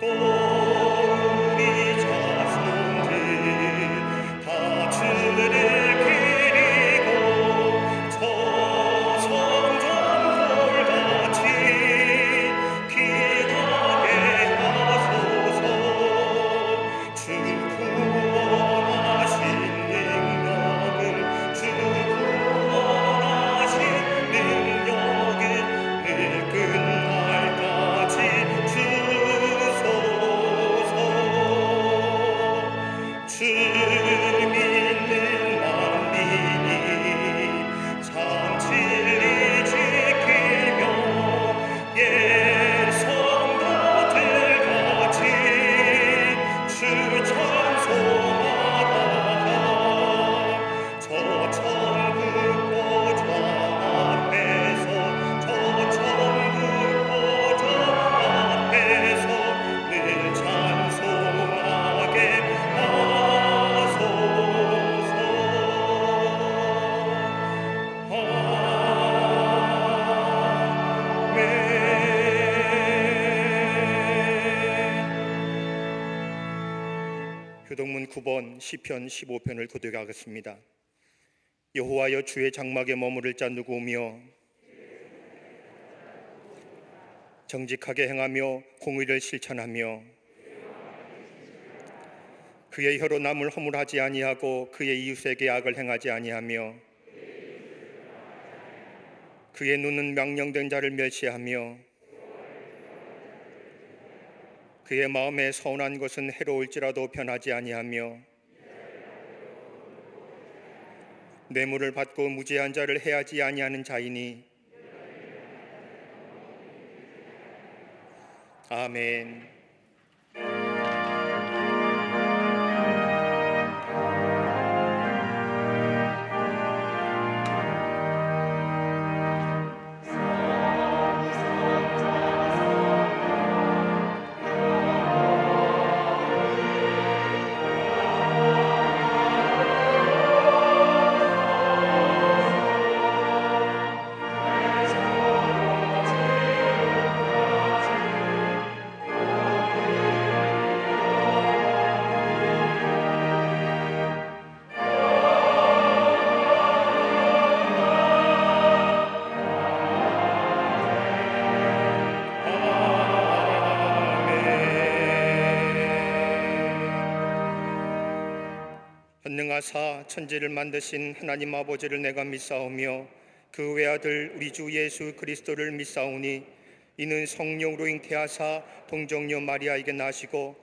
또 우리 자손들 다 주를 기리고 저 성전 돌같이 빛나게 하소서. 주 구원하신 능력은 주 구원하신 능력은 늘 끝날까지 주소서. 주 믿는 만민이 참 진리 지키며 옛 성도들같이 주 찬송하다가 저 천국 보좌 앞에서 저 천국 보좌 앞에서 늘 찬송하게 하소서. 아멘. 교동문 9번 시편 15편을 고백하겠습니다. 여호와여, 주의 장막에 머무를 자 누구며 정직하게 행하며 공의를 실천하며 그의 혀로 남을 허물하지 아니하고 그의 이웃에게 악을 행하지 아니하며 그의 눈은 명령된 자를 멸시하며 그의 마음에 선한 것은 해로울지라도 변하지 아니하며 뇌물을 받고 무죄한 자를 해하지 아니하는 자이니. 아멘. 전능하사 천지를 만드신 하나님 아버지를 내가 믿사오며 그 외아들 우리 주 예수 그리스도를 믿사오니 이는 성령으로 잉태하사 동정녀 마리아에게 나시고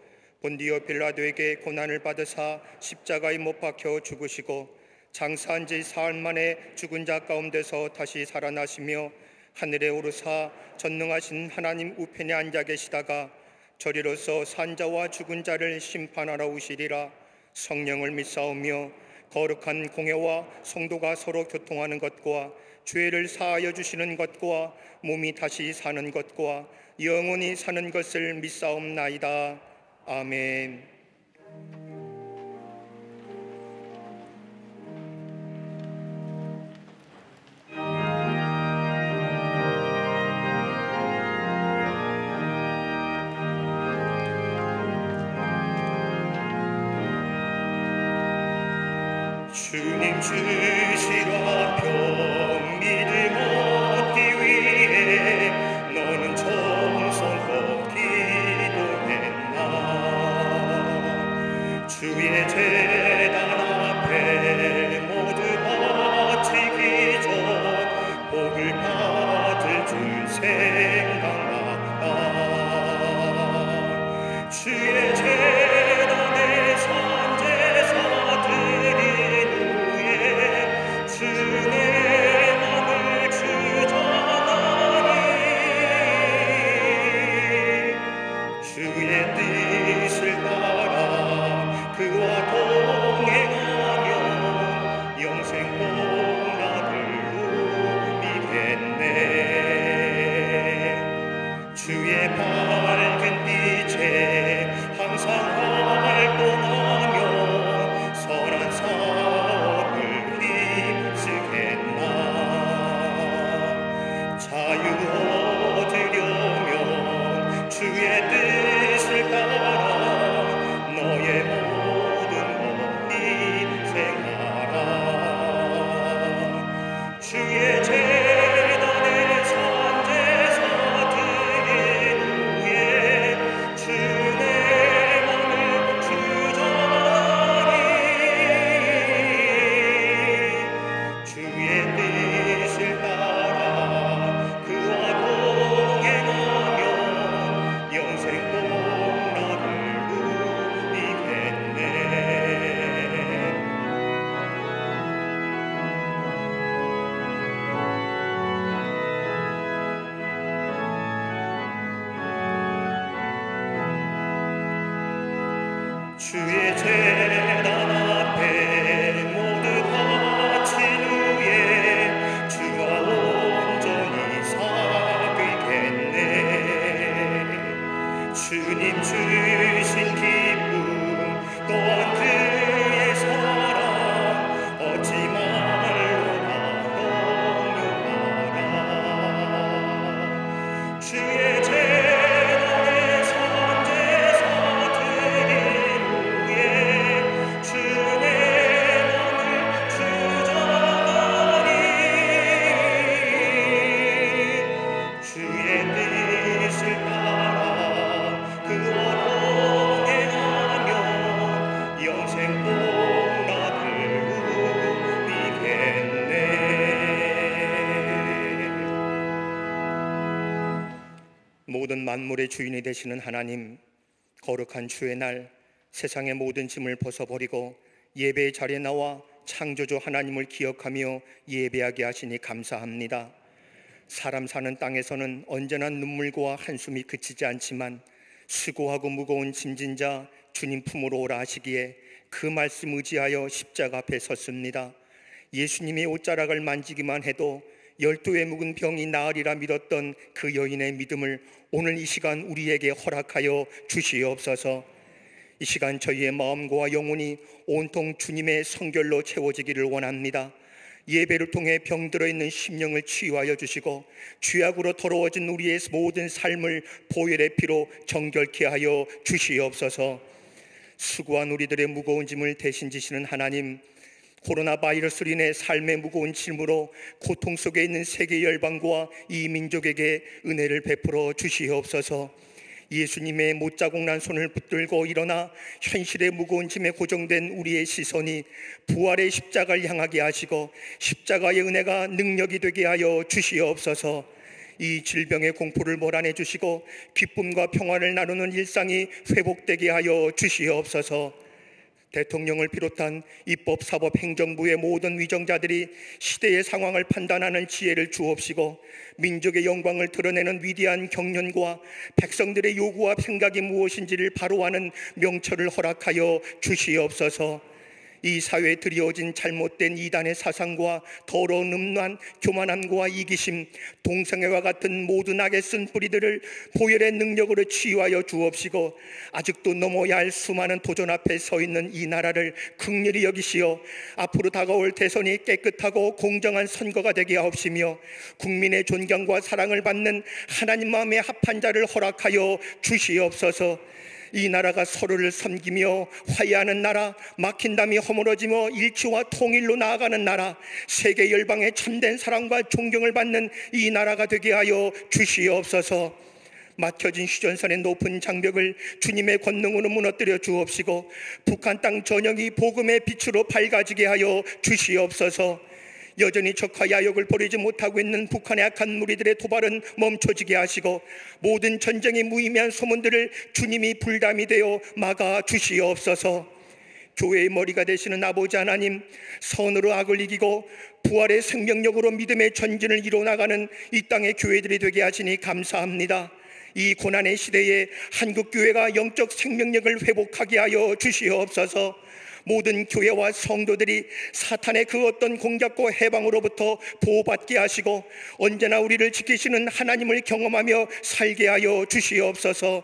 본디오 빌라도에게 고난을 받으사 십자가에 못 박혀 죽으시고 장사한 지 사흘 만에 죽은 자 가운데서 다시 살아나시며 하늘에 오르사 전능하신 하나님 우편에 앉아 계시다가 저리로서 산자와 죽은 자를 심판하러 오시리라. 성령을 믿사오며 거룩한 공회와 성도가 서로 교통하는 것과 죄를 사하여 주시는 것과 몸이 다시 사는 것과 영원히 사는 것을 믿사옵나이다. 아멘. 주님 주시라 병 믿음 얻기 위해 너는 정성껏 기도했나. 주의 제단 앞에 모두 바치기 전 복을 받을 줄 생각나다. 주의 제단에 산제사 드린 후에 주의 맘을 주장하니 주의 뜻을 따라 그와 동행하며 영생 복락을 누리겠네. 주의 밝은 빛에 항상 활동하며 선한 사업을 힘쓰겠나. 자유 얻으려면 주의 뜻을 주의 재단 앞에 모두 바친 후에 주와 온전히 사귀겠네. 주님 주신 기쁨 또한 그의 사랑 얻지 말로 공유하라. 주의 재단에 선제사 드린 후에 주의 맘을 주장하니 주의 뜻을 따라 그와 동행하며 영생 복락을 누리겠네. 모든 만물의 주인이 되시는 하나님, 거룩한 주의 날 세상의 모든 짐을 벗어버리고 예배의 자리에 나와 창조주 하나님을 기억하며 예배하게 하시니 감사합니다. 사람 사는 땅에서는 언제나 눈물과 한숨이 그치지 않지만 수고하고 무거운 짐진 자 주님 품으로 오라 하시기에 그 말씀 의지하여 십자가 앞에 섰습니다. 예수님의 옷자락을 만지기만 해도 12의 묵은 병이 나으리라 믿었던 그 여인의 믿음을 오늘 이 시간 우리에게 허락하여 주시옵소서. 이 시간 저희의 마음과 영혼이 온통 주님의 성결로 채워지기를 원합니다. 예배를 통해 병들어 있는 심령을 치유하여 주시고 죄악으로 더러워진 우리의 모든 삶을 보혈의 피로 정결케 하여 주시옵소서. 수고한 우리들의 무거운 짐을 대신 지시는 하나님, 코로나 바이러스로 인해 삶의 무거운 짐으로 고통 속에 있는 세계 열방과 이 민족에게 은혜를 베풀어 주시옵소서. 예수님의 못자국 난 손을 붙들고 일어나 현실의 무거운 짐에 고정된 우리의 시선이 부활의 십자가를 향하게 하시고 십자가의 은혜가 능력이 되게 하여 주시옵소서. 이 질병의 공포를 몰아내 주시고 기쁨과 평화를 나누는 일상이 회복되게 하여 주시옵소서. 대통령을 비롯한 입법, 사법, 행정부의 모든 위정자들이 시대의 상황을 판단하는 지혜를 주옵시고 민족의 영광을 드러내는 위대한 경륜과 백성들의 요구와 생각이 무엇인지를 바로 아는 명철을 허락하여 주시옵소서. 이 사회에 드리워진 잘못된 이단의 사상과 더러운 음란, 교만함과 이기심, 동성애와 같은 모든 악에 쓴 뿌리들을 보혈의 능력으로 치유하여 주옵시고 아직도 넘어야 할 수많은 도전 앞에 서 있는 이 나라를 긍휼히 여기시어 앞으로 다가올 대선이 깨끗하고 공정한 선거가 되게 하옵시며 국민의 존경과 사랑을 받는 하나님 마음의 합한 자를 허락하여 주시옵소서. 이 나라가 서로를 섬기며 화해하는 나라, 막힌 담이 허물어지며 일치와 통일로 나아가는 나라, 세계 열방의 참된 사랑과 존경을 받는 이 나라가 되게 하여 주시옵소서. 막혀진 휴전선의 높은 장벽을 주님의 권능으로 무너뜨려 주옵시고 북한 땅 전역이 복음의 빛으로 밝아지게 하여 주시옵소서. 여전히 적화 야욕을 버리지 못하고 있는 북한의 악한 무리들의 도발은 멈춰지게 하시고 모든 전쟁의 무의미한 소문들을 주님이 불담이 되어 막아 주시옵소서. 교회의 머리가 되시는 아버지 하나님, 선으로 악을 이기고 부활의 생명력으로 믿음의 전진을 이뤄나가는 이 땅의 교회들이 되게 하시니 감사합니다. 이 고난의 시대에 한국교회가 영적 생명력을 회복하게 하여 주시옵소서. 모든 교회와 성도들이 사탄의 그 어떤 공격과 해방으로부터 보호받게 하시고 언제나 우리를 지키시는 하나님을 경험하며 살게 하여 주시옵소서.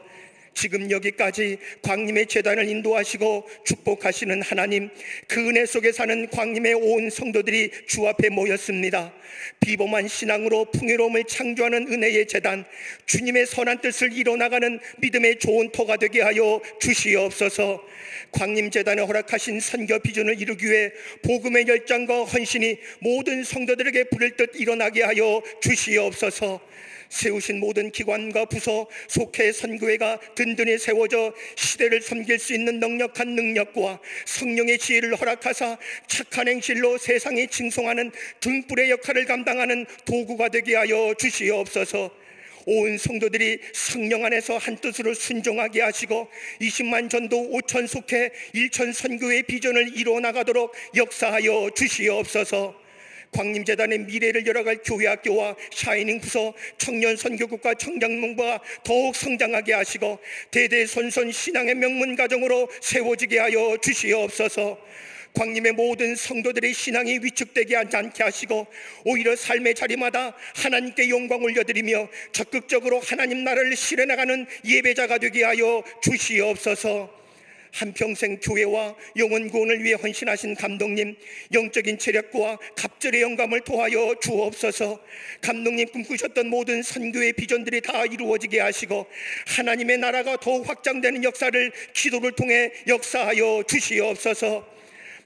지금 여기까지 광림의 제단을 인도하시고 축복하시는 하나님, 그 은혜 속에 사는 광림의 온 성도들이 주 앞에 모였습니다. 비범한 신앙으로 풍요로움을 창조하는 은혜의 제단, 주님의 선한 뜻을 이뤄나가는 믿음의 좋은 터가 되게 하여 주시옵소서. 광림재단에 허락하신 선교 비전을 이루기 위해 복음의 열정과 헌신이 모든 성도들에게 부를 듯 일어나게 하여 주시옵소서. 세우신 모든 기관과 부서, 속회 선교회가 든든히 세워져 시대를 섬길 수 있는 넉넉한 능력과 성령의 지혜를 허락하사 착한 행실로 세상에 칭송하는 등불의 역할을 감당하는 도구가 되게 하여 주시옵소서. 온 성도들이 성령 안에서 한뜻으로 순종하게 하시고 20만 전도 5천 속회 1천 선교의 비전을 이루어 나가도록 역사하여 주시옵소서. 광림재단의 미래를 열어갈 교회학교와 샤이닝 부서, 청년 선교국과 청장농부가 더욱 성장하게 하시고 대대손손 신앙의 명문 가정으로 세워지게 하여 주시옵소서. 광림의 모든 성도들의 신앙이 위축되지 않게 하시고 오히려 삶의 자리마다 하나님께 영광 올려드리며 적극적으로 하나님 나라를 실현해가는 예배자가 되게 하여 주시옵소서. 한평생 교회와 영혼 구원을 위해 헌신하신 감독님, 영적인 체력과 갑절의 영감을 토하여 주옵소서. 감독님 꿈꾸셨던 모든 선교의 비전들이 다 이루어지게 하시고 하나님의 나라가 더욱 확장되는 역사를 기도를 통해 역사하여 주시옵소서.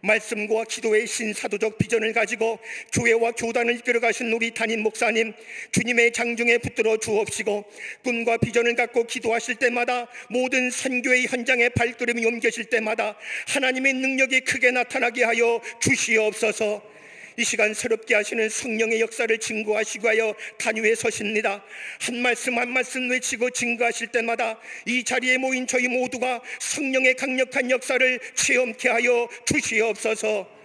말씀과 기도의 신사도적 비전을 가지고 교회와 교단을 이끌어가신 우리 담임 목사님, 주님의 장중에 붙들어 주옵시고 꿈과 비전을 갖고 기도하실 때마다 모든 선교의 현장에 발걸음이 옮겨질 때마다 하나님의 능력이 크게 나타나게 하여 주시옵소서. 이 시간 새롭게 하시는 성령의 역사를 증거하시고 하여 단위에 서십니다. 한 말씀 한 말씀 외치고 증거하실 때마다 이 자리에 모인 저희 모두가 성령의 강력한 역사를 체험케 하여 주시옵소서.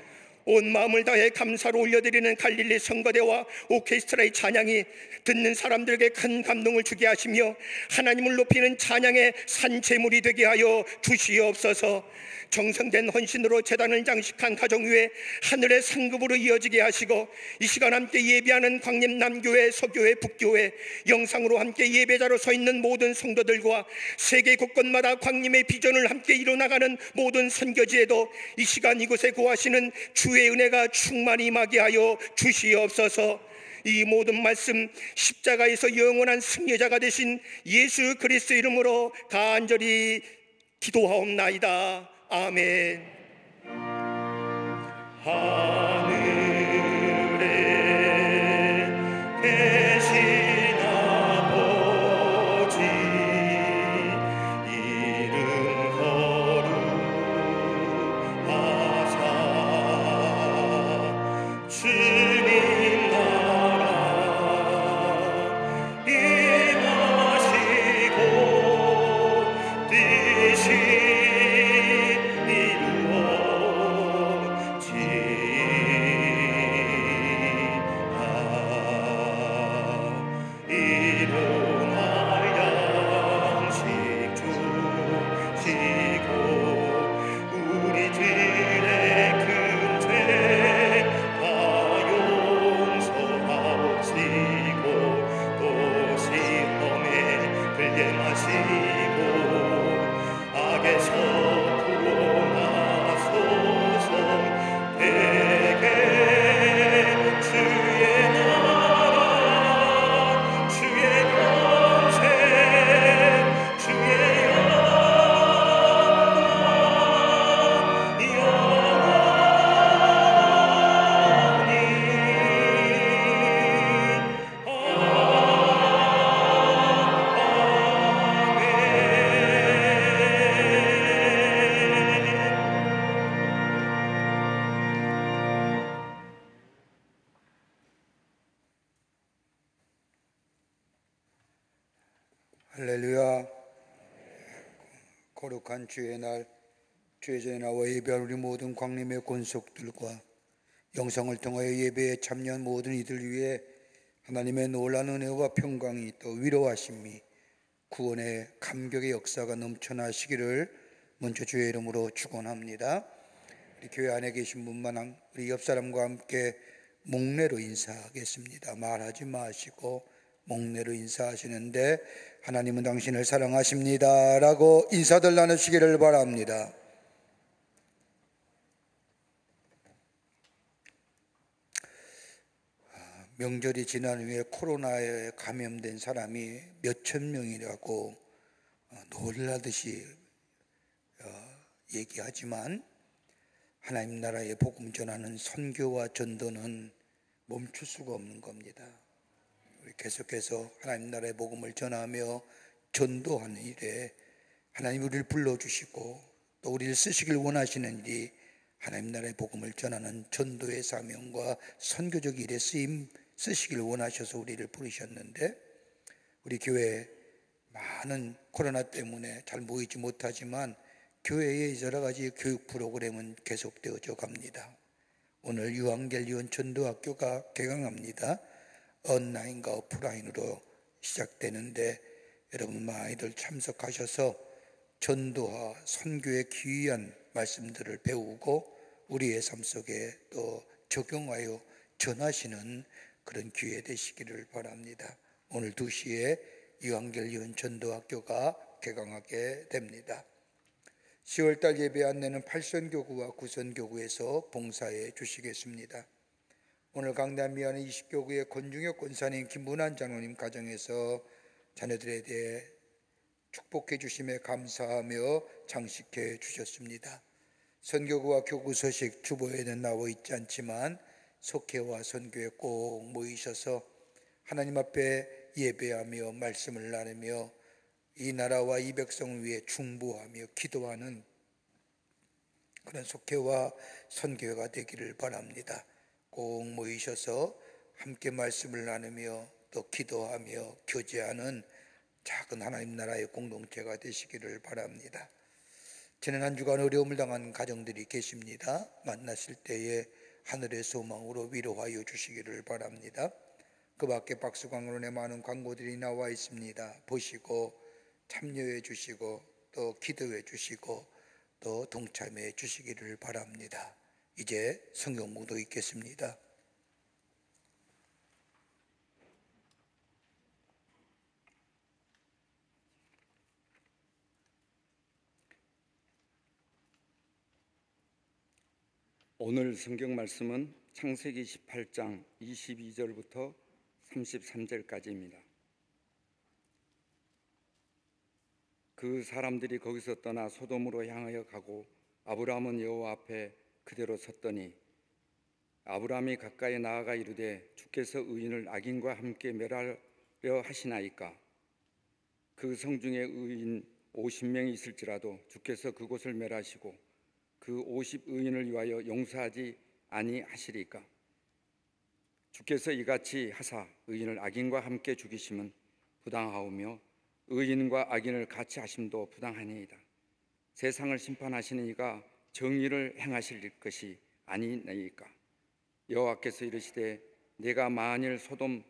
온 마음을 다해 감사로 올려드리는 갈릴리 성거대와 오케스트라의 찬양이 듣는 사람들에게 큰 감동을 주게 하시며 하나님을 높이는 찬양의 산재물이 되게 하여 주시옵소서. 정성된 헌신으로 제단을 장식한 가정 위에 하늘의 상급으로 이어지게 하시고 이 시간 함께 예배하는 광림 남교회, 서교회, 북교회, 영상으로 함께 예배자로 서 있는 모든 성도들과 세계 곳곳마다 광림의 비전을 함께 이뤄나가는 모든 선교지에도 이 시간 이곳에 거하시는 주의 은혜가 충만히 임하게 하여 주시옵소서. 이 모든 말씀 십자가에서 영원한 승리자가 되신 예수 그리스도 이름으로 간절히 기도하옵나이다. 아멘. 하늘에 계신 아버지 이름 거룩하사 주님 나라 임하시고 뜻이 할렐루야. 거룩한 주의 날, 주의 전에 나와 예배할 우리 모든 광림의 권속들과 영상을 통하여 예배에 참여한 모든 이들 위해 하나님의 놀라운 은혜와 평강이 또 위로하심이 구원의 감격의 역사가 넘쳐나시기를 먼저 주의 이름으로 축원합니다. 우리 교회 안에 계신 분만 우리 옆 사람과 함께 목례로 인사하겠습니다. 말하지 마시고 목례로 인사하시는데 하나님은 당신을 사랑하십니다 라고 인사들 나누시기를 바랍니다. 명절이 지난 후에 코로나에 감염된 사람이 몇천 명이라고 놀라듯이 얘기하지만 하나님 나라의 복음 전하는 선교와 전도는 멈출 수가 없는 겁니다. 계속해서 하나님 나라의 복음을 전하며 전도하는 일에 하나님 우리를 불러주시고 또 우리를 쓰시길 원하시는지 하나님 나라의 복음을 전하는 전도의 사명과 선교적 일에 쓰시길 원하셔서 우리를 부르셨는데 우리 교회에 많은 코로나 때문에 잘 모이지 못하지만 교회의 여러 가지 교육 프로그램은 계속되어져 갑니다. 오늘 유한겔리온 전도학교가 개강합니다. 온라인과 오프라인으로 시작되는데 여러분 많이들 참석하셔서 전도와 선교의 귀한 말씀들을 배우고 우리의 삶 속에 또 적용하여 전하시는 그런 기회 되시기를 바랍니다. 오늘 2시에 유한겔리온 전도학교가 개강하게 됩니다. 10월달 예배 안내는 8선교구와 9선교구에서 봉사해 주시겠습니다. 오늘 강남미안의 20교구의 권중혁 권사님, 김문환 장로님 가정에서 자녀들에 대해 축복해 주심에 감사하며 장식해 주셨습니다. 선교구와 교구 소식 주보에는 나와 있지 않지만 속회와 선교에 꼭 모이셔서 하나님 앞에 예배하며 말씀을 나누며 이 나라와 이 백성을 위해 중보하며 기도하는 그런 속회와 선교회가 되기를 바랍니다. 꼭 모이셔서 함께 말씀을 나누며 또 기도하며 교제하는 작은 하나님 나라의 공동체가 되시기를 바랍니다. 지난 한 주간 어려움을 당한 가정들이 계십니다. 만나실 때에 하늘의 소망으로 위로하여 주시기를 바랍니다. 그 밖에 박수광론에 많은 광고들이 나와 있습니다. 보시고 참여해 주시고 또 기도해 주시고 또 동참해 주시기를 바랍니다. 이제 성경 묵도 읽겠습니다. 오늘 성경 말씀은 창세기 18장 22절부터 33절까지입니다. 그 사람들이 거기서 떠나 소돔으로 향하여 가고 아브라함은 여호와 앞에 그대로 섰더니 아브라함이 가까이 나아가 이르되 주께서 의인을 악인과 함께 멸하려 하시나이까. 그 성중에 의인 50명이 있을지라도 주께서 그곳을 멸하시고 그 50의인을 위하여 용서하지 아니하시리까. 주께서 이같이 하사 의인을 악인과 함께 죽이심은 부당하오며 의인과 악인을 같이 하심도 부당하니이다. 세상을 심판하시는 이가 정의를 행하실 것이 아니니까. 여호와께서 이르시되 내가 만일 소돔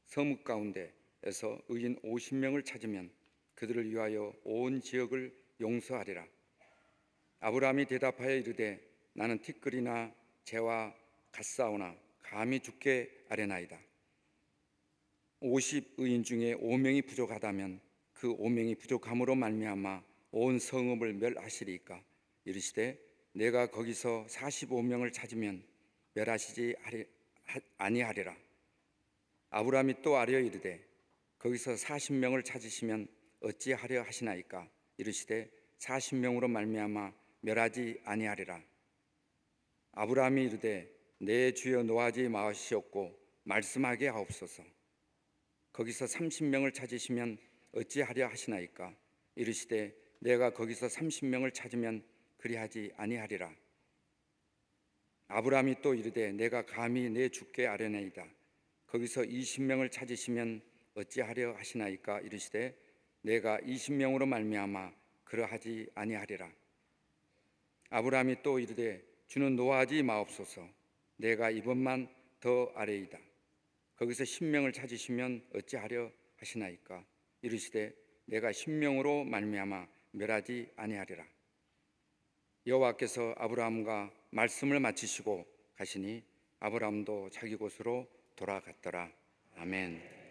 서뭇 가운데에서 의인 50명을 찾으면 그들을 위하여 온 지역을 용서하리라. 아브라함이 대답하여 이르되 나는 티끌이나 재와 갓사오나 감히 죽게 아뢰나이다. 50의인 중에 5명이 부족하다면 그 5명이 부족함으로 말미암아 온 성읍을 멸하시리까. 이르시되 내가 거기서 45명을 찾으면 멸하시지 아니하리라. 아브라함이 또 아뢰어 이르되 거기서 40명을 찾으시면 어찌하려 하시나이까. 이르시되 40명으로 말미암아 멸하지 아니하리라. 아브라함이 이르되 내 주여 노하지 마시옵고 말씀하게 하옵소서. 거기서 30명을 찾으시면 어찌하려 하시나이까. 이르시되 내가 거기서 30명을 찾으면 그리하지 아니하리라. 아브라함이 또 이르되 내가 감히 내 주께 아뢰나이다. 거기서 20명을 찾으시면 어찌하려 하시나이까. 이르시되 내가 20명으로 말미암아 그러하지 아니하리라. 아브라함이 또 이르되 주는 노하지 마옵소서. 내가 이번만 더 아뢰이다. 거기서 10명을 찾으시면 어찌하려 하시나이까. 이르시되 내가 10명으로 말미암아 멸하지 아니하리라. 여호와께서 아브라함과 말씀을 마치시고 가시니 아브라함도 자기 곳으로 돌아갔더라. 아멘.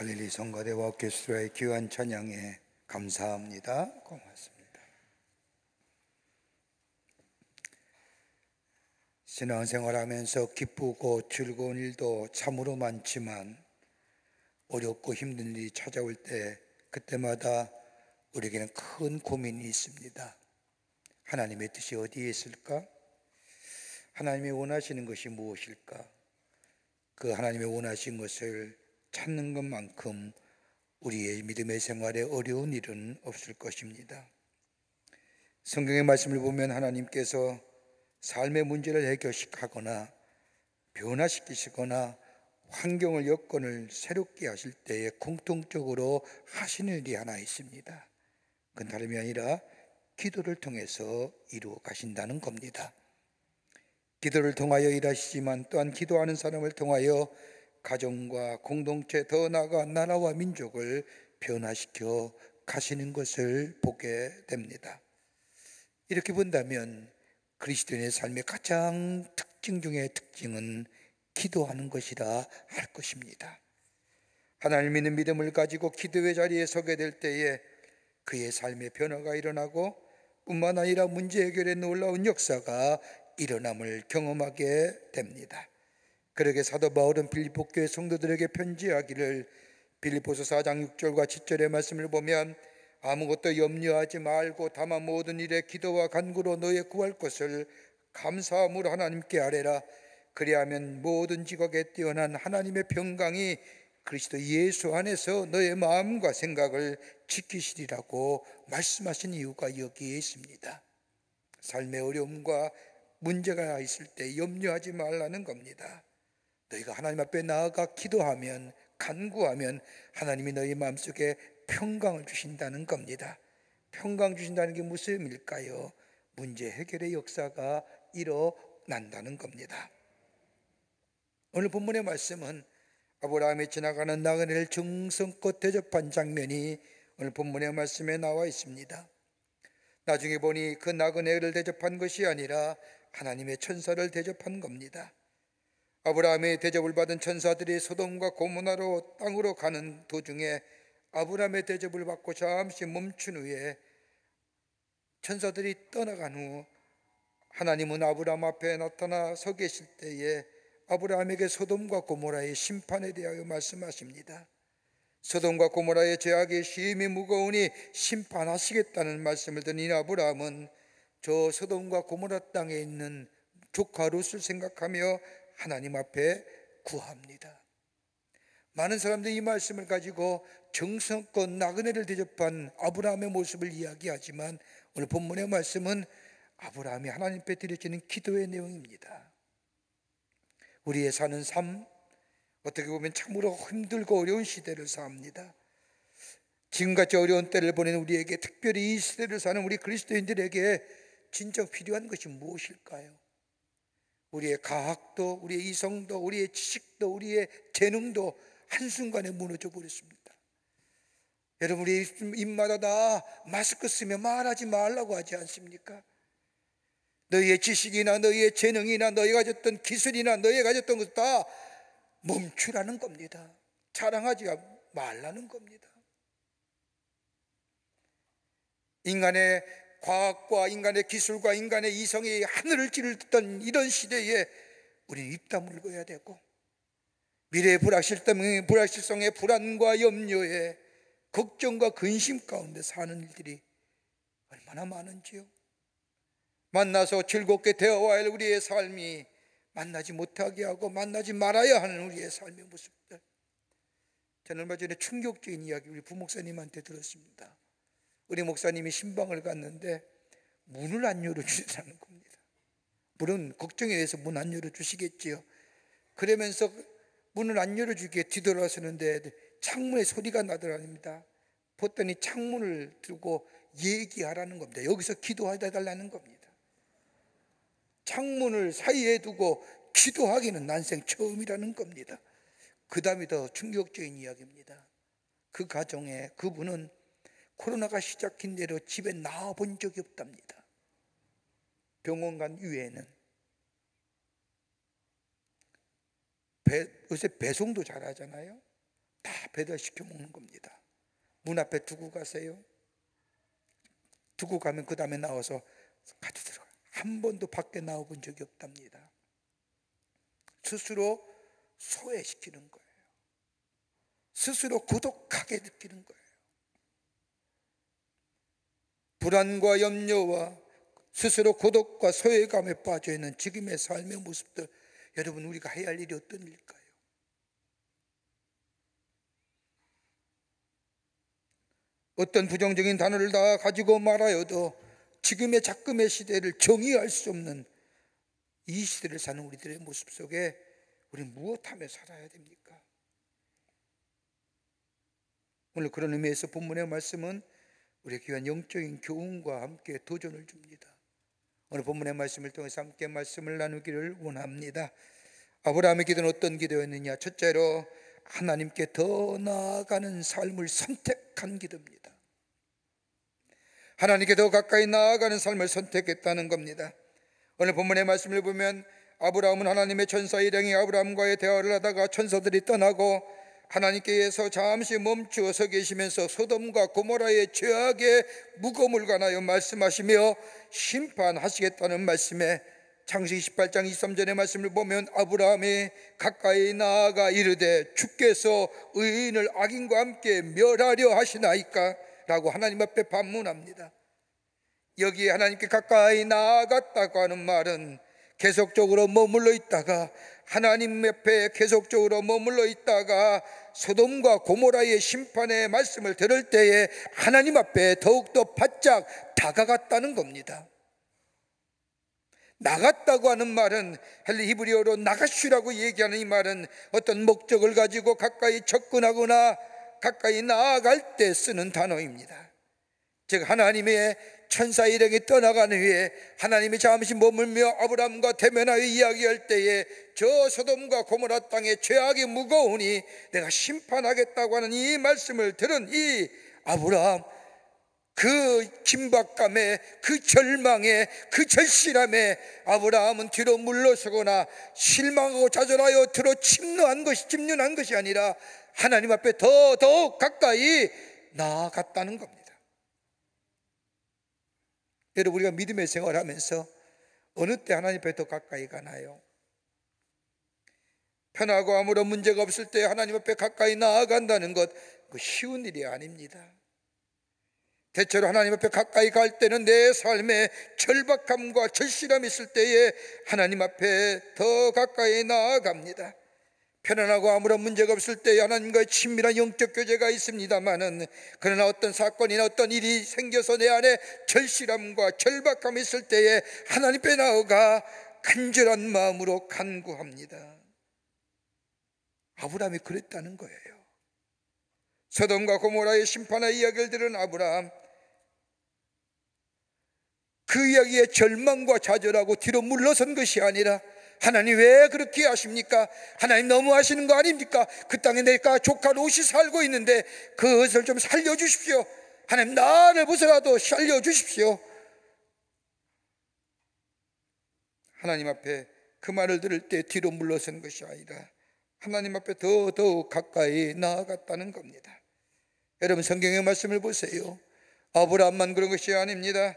갈릴리 성가대와 오케스트라의 귀한 찬양에 감사합니다. 고맙습니다. 신앙생활하면서 기쁘고 즐거운 일도 참으로 많지만 어렵고 힘든 일이 찾아올 때 그때마다 우리에게는 큰 고민이 있습니다. 하나님의 뜻이 어디에 있을까? 하나님이 원하시는 것이 무엇일까? 그 하나님의 원하신 것을 찾는 것만큼 우리의 믿음의 생활에 어려운 일은 없을 것입니다. 성경의 말씀을 보면 하나님께서 삶의 문제를 해결하거나 변화시키시거나 환경을 여건을 새롭게 하실 때에 공통적으로 하시는 일이 하나 있습니다. 그건 다름이 아니라 기도를 통해서 이루어 가신다는 겁니다. 기도를 통하여 일하시지만 또한 기도하는 사람을 통하여 가정과 공동체, 더 나아가 나라와 민족을 변화시켜 가시는 것을 보게 됩니다. 이렇게 본다면 그리스도인의 삶의 가장 특징 중의 특징은 기도하는 것이라 할 것입니다. 하나님 믿는 믿음을 가지고 기도의 자리에 서게 될 때에 그의 삶의 변화가 일어나고 뿐만 아니라 문제 해결에 놀라운 역사가 일어남을 경험하게 됩니다. 그러게 사도 바울은 빌립보 교회 성도들에게 편지하기를 빌립보서 4장 6절과 7절의 말씀을 보면 아무것도 염려하지 말고 다만 모든 일에 기도와 간구로 너의 구할 것을 감사함으로 하나님께 아뢰라. 그리하면 모든 지각에 뛰어난 하나님의 평강이 그리스도 예수 안에서 너의 마음과 생각을 지키시리라고 말씀하신 이유가 여기에 있습니다. 삶의 어려움과 문제가 있을 때 염려하지 말라는 겁니다. 너희가 하나님 앞에 나아가 기도하면, 간구하면 하나님이 너희 마음속에 평강을 주신다는 겁니다. 평강 주신다는 게 무슨 의미일까요? 문제 해결의 역사가 일어난다는 겁니다. 오늘 본문의 말씀은 아브라함이 지나가는 나그네를 정성껏 대접한 장면이 오늘 본문의 말씀에 나와 있습니다. 나중에 보니 그 나그네를 대접한 것이 아니라 하나님의 천사를 대접한 겁니다. 아브라함의 대접을 받은 천사들이 소돔과 고모라로 땅으로 가는 도중에 아브라함의 대접을 받고 잠시 멈춘 후에 천사들이 떠나간 후 하나님은 아브라함 앞에 나타나 서 계실 때에 아브라함에게 소돔과 고모라의 심판에 대하여 말씀하십니다. 소돔과 고모라의 죄악이 심히 무거우니 심판하시겠다는 말씀을 듣는 아브라함은 저 소돔과 고모라 땅에 있는 조카 롯을 생각하며 하나님 앞에 구합니다. 많은 사람들이 이 말씀을 가지고 정성껏 나그네를 대접한 아브라함의 모습을 이야기하지만 오늘 본문의 말씀은 아브라함이 하나님 앞에 드려지는 기도의 내용입니다. 우리의 사는 삶, 어떻게 보면 참으로 힘들고 어려운 시대를 삽니다. 지금같이 어려운 때를 보내는 우리에게, 특별히 이 시대를 사는 우리 그리스도인들에게 진정 필요한 것이 무엇일까요? 우리의 가학도, 우리의 이성도, 우리의 지식도, 우리의 재능도 한순간에 무너져 버렸습니다. 여러분, 우리 입마다 다 마스크 쓰며 말하지 말라고 하지 않습니까? 너희의 지식이나 너희의 재능이나 너희가 가졌던 기술이나 너희가 가졌던 것 다 멈추라는 겁니다. 자랑하지 말라는 겁니다. 인간의 과학과 인간의 기술과 인간의 이성이 하늘을 찌르던 이런 시대에 우리는 입 다물어야 되고, 미래의 불확실성의 불안과 염려에 걱정과 근심 가운데 사는 일들이 얼마나 많은지요. 만나서 즐겁게 되어와야 할 우리의 삶이 만나지 못하게 하고 만나지 말아야 하는 우리의 삶의 모습들. 저는 얼마 전에 충격적인 이야기 우리 부목사님한테 들었습니다. 우리 목사님이 신방을 갔는데 문을 안 열어주시라는 겁니다. 물론 걱정에 의해서 문 안 열어주시겠지요. 그러면서 문을 안 열어주기에 뒤돌아서는데 창문에 소리가 나더랍니다. 봤더니 창문을 들고 얘기하라는 겁니다. 여기서 기도해달라는 겁니다. 창문을 사이에 두고 기도하기는 난생 처음이라는 겁니다. 그 다음이 더 충격적인 이야기입니다. 그 가정에 그분은 코로나가 시작한 대로 집에 나와본 적이 없답니다. 병원 간 이후에는. 요새 배송도 잘하잖아요. 다 배달시켜 먹는 겁니다. 문 앞에 두고 가세요. 두고 가면 그 다음에 나와서 가져 들어가요. 한 번도 밖에 나와본 적이 없답니다. 스스로 소외시키는 거예요. 스스로 고독하게 느끼는 거예요. 불안과 염려와 스스로 고독과 소외감에 빠져있는 지금의 삶의 모습들, 여러분, 우리가 해야 할 일이 어떤 일일까요? 어떤 부정적인 단어를 다 가지고 말하여도 지금의 작금의 시대를 정의할 수 없는 이 시대를 사는 우리들의 모습 속에 우리는 무엇하며 살아야 됩니까? 오늘 그런 의미에서 본문의 말씀은 우리에게 귀한 영적인 교훈과 함께 도전을 줍니다. 오늘 본문의 말씀을 통해서 함께 말씀을 나누기를 원합니다. 아브라함의 기도는 어떤 기도였느냐? 첫째로 하나님께 더 나아가는 삶을 선택한 기도입니다. 하나님께 더 가까이 나아가는 삶을 선택했다는 겁니다. 오늘 본문의 말씀을 보면 아브라함은 하나님의 천사 일행이 아브라함과의 대화를 하다가 천사들이 떠나고 하나님께서 잠시 멈추어 서 계시면서 소돔과 고모라의 죄악의 무거움을 관하여 말씀하시며 심판하시겠다는 말씀에 창세기 18장 23절의 말씀을 보면 아브라함이 가까이 나아가 이르되 주께서 의인을 악인과 함께 멸하려 하시나이까? 라고 하나님 앞에 반문합니다. 여기에 하나님께 가까이 나아갔다고 하는 말은 계속적으로 머물러 있다가, 하나님 옆에 계속적으로 머물러 있다가 소돔과 고모라의 심판의 말씀을 들을 때에 하나님 앞에 더욱더 바짝 다가갔다는 겁니다. 나갔다고 하는 말은 히브리어로 나가슈라고 얘기하는 이 말은 어떤 목적을 가지고 가까이 접근하거나 가까이 나아갈 때 쓰는 단어입니다. 즉 하나님의 천사 일행이 떠나간 후에 하나님이 잠시 머물며 아브라함과 대면하여 이야기할 때에 저 소돔과 고모라 땅의 죄악이 무거우니 내가 심판하겠다고 하는 이 말씀을 들은 이 아브라함, 그 긴박감에, 그 절망에, 그 절실함에 아브라함은 뒤로 물러서거나 실망하고 좌절하여 뒤로 침륜한 것이 아니라 하나님 앞에 더욱 가까이 나아갔다는 겁니다. 여러분, 우리가 믿음의 생활을 하면서 어느 때 하나님 앞에 더 가까이 가나요? 편하고 아무런 문제가 없을 때 하나님 앞에 가까이 나아간다는 것, 그 쉬운 일이 아닙니다. 대체로 하나님 앞에 가까이 갈 때는 내 삶에 절박함과 절실함이 있을 때에 하나님 앞에 더 가까이 나아갑니다. 편안하고 아무런 문제가 없을 때에 하나님과의 친밀한 영적 교제가 있습니다마는, 그러나 어떤 사건이나 어떤 일이 생겨서 내 안에 절실함과 절박함이 있을 때에 하나님 앞에 나아가 간절한 마음으로 간구합니다. 아브라함이 그랬다는 거예요. 소돔과 고모라의 심판의 이야기를 들은 아브라함, 그 이야기에 절망과 좌절하고 뒤로 물러선 것이 아니라 하나님 왜 그렇게 하십니까? 하나님 너무 하시는 거 아닙니까? 그 땅에 내가 조카 롯이 살고 있는데 그것을 좀 살려주십시오. 하나님 나를 보서라도 살려주십시오. 하나님 앞에 그 말을 들을 때 뒤로 물러선 것이 아니라 하나님 앞에 더욱 가까이 나아갔다는 겁니다. 여러분, 성경의 말씀을 보세요. 아브라함만 그런 것이 아닙니다.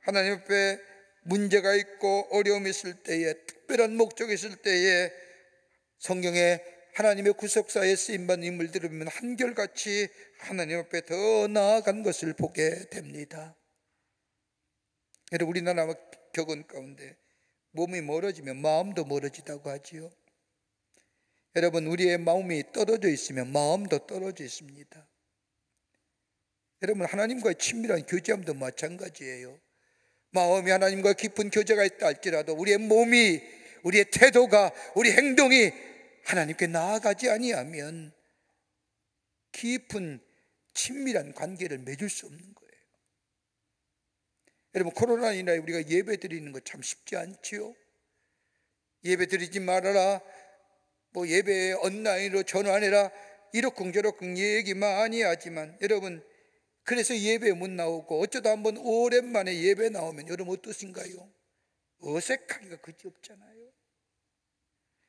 하나님 앞에 문제가 있고 어려움이 있을 때에, 특별한 목적이 있을 때에 성경에 하나님의 구속사에 쓰임받는 인물들을 보면 한결같이 하나님 앞에 더 나아간 것을 보게 됩니다. 여러분, 우리나라 격언 가운데 몸이 멀어지면 마음도 멀어지다고 하지요. 여러분, 우리의 마음이 떨어져 있으면 마음도 떨어져 있습니다. 여러분, 하나님과의 친밀한 교제함도 마찬가지예요. 마음이 하나님과 깊은 교제가 있다 할지라도 우리의 몸이, 우리의 태도가, 우리 행동이 하나님께 나아가지 아니하면 깊은 친밀한 관계를 맺을 수 없는 거예요. 여러분, 코로나 인하에 우리가 예배 드리는 거 참 쉽지 않지요. 예배 드리지 말아라, 뭐 예배 온라인으로 전환해라, 이러쿵저러쿵 얘기 많이 하지만 여러분, 그래서 예배 못 나오고 어쩌다 한번 오랜만에 예배 나오면 여러분 어떠신가요? 어색하기가 그지없잖아요.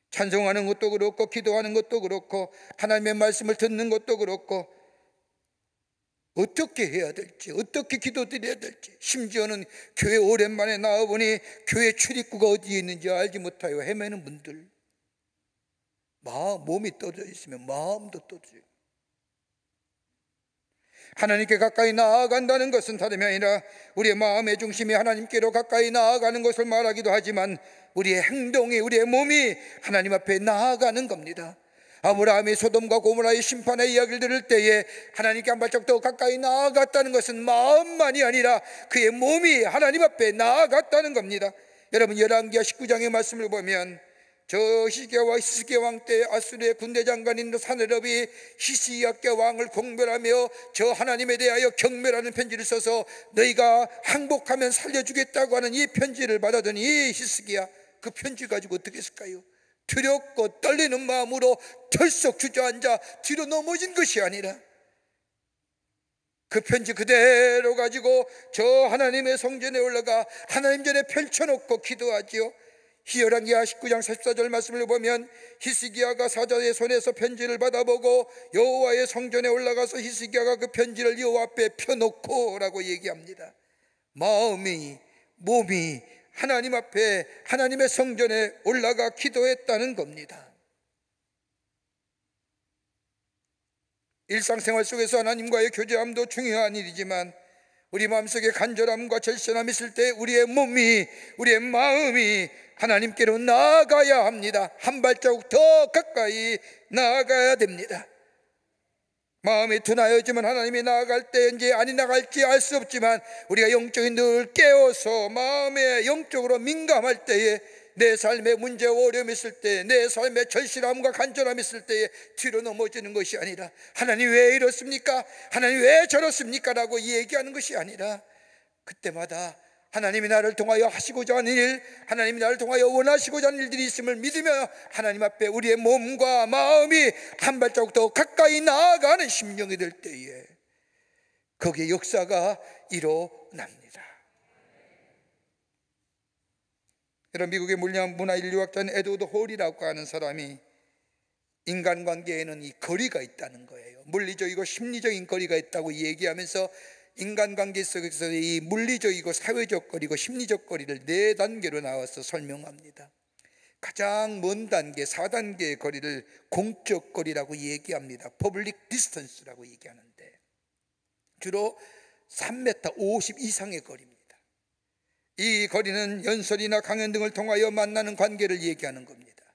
찬송하는 것도 그렇고 기도하는 것도 그렇고 하나님의 말씀을 듣는 것도 그렇고 어떻게 해야 될지, 어떻게 기도드려야 될지, 심지어는 교회 오랜만에 나와보니 교회 출입구가 어디에 있는지 알지 못하여 헤매는 분들, 몸이 떨어져 있으면 마음도 떨어져요. 하나님께 가까이 나아간다는 것은 다름이 아니라 우리의 마음의 중심이 하나님께로 가까이 나아가는 것을 말하기도 하지만 우리의 행동이, 우리의 몸이 하나님 앞에 나아가는 겁니다. 아브라함이 소돔과 고모라의 심판의 이야기를 들을 때에 하나님께 한 발짝 더 가까이 나아갔다는 것은 마음만이 아니라 그의 몸이 하나님 앞에 나아갔다는 겁니다. 여러분, 열왕기하 19장의 말씀을 보면 저 히스기야와 히스기야 왕 때 아수르의 군대 장관인 사네립이 히스기야께 왕을 공멸하며 저 하나님에 대하여 경멸하는 편지를 써서 너희가 항복하면 살려주겠다고 하는 이 편지를 받아든 이 히스기야, 그 편지 가지고 어떻게 했을까요? 두렵고 떨리는 마음으로 털썩 주저앉아 뒤로 넘어진 것이 아니라 그 편지 그대로 가지고 저 하나님의 성전에 올라가 하나님 전에 펼쳐놓고 기도하지요. 열왕기하 19장 44절 말씀을 보면 히스기야가 사자의 손에서 편지를 받아보고 여호와의 성전에 올라가서 히스기야가 그 편지를 여호와 앞에 펴놓고 라고 얘기합니다. 마음이, 몸이 하나님 앞에 하나님의 성전에 올라가 기도했다는 겁니다. 일상생활 속에서 하나님과의 교제함도 중요한 일이지만 우리 마음속에 간절함과 절실함이 있을 때 우리의 몸이, 우리의 마음이 하나님께로 나아가야 합니다. 한 발자국 더 가까이 나아가야 됩니다. 마음이 둔하여지면 하나님이 나아갈 때 이제 아니 나갈지 알 수 없지만 우리가 영적인 늘 깨어서 마음에 영적으로 민감할 때에, 내 삶에 문제와 어려움이 있을 때, 내 삶에 절실함과 간절함이 있을 때에 뒤로 넘어지는 것이 아니라 하나님 왜 이렇습니까? 하나님 왜 저렇습니까? 라고 얘기하는 것이 아니라 그때마다 하나님이 나를 통하여 하시고자 하는 일, 하나님이 나를 통하여 원하시고자 하는 일들이 있음을 믿으며 하나님 앞에 우리의 몸과 마음이 한 발자국 더 가까이 나아가는 심령이 될 때에 거기에 역사가 일어납니다. 여러분, 미국의 문화인류학자인 에드워드 홀이라고 하는 사람이 인간관계에는 이 거리가 있다는 거예요. 물리적이고 심리적인 거리가 있다고 얘기하면서 인간관계 속에서 이 물리적이고 사회적 거리고 심리적 거리를 4단계로 나와서 설명합니다. 가장 먼 단계 4단계의 거리를 공적 거리라고 얘기합니다. Public distance라고 얘기하는데 주로 3m 50 이상의 거리입니다. 이 거리는 연설이나 강연 등을 통하여 만나는 관계를 얘기하는 겁니다.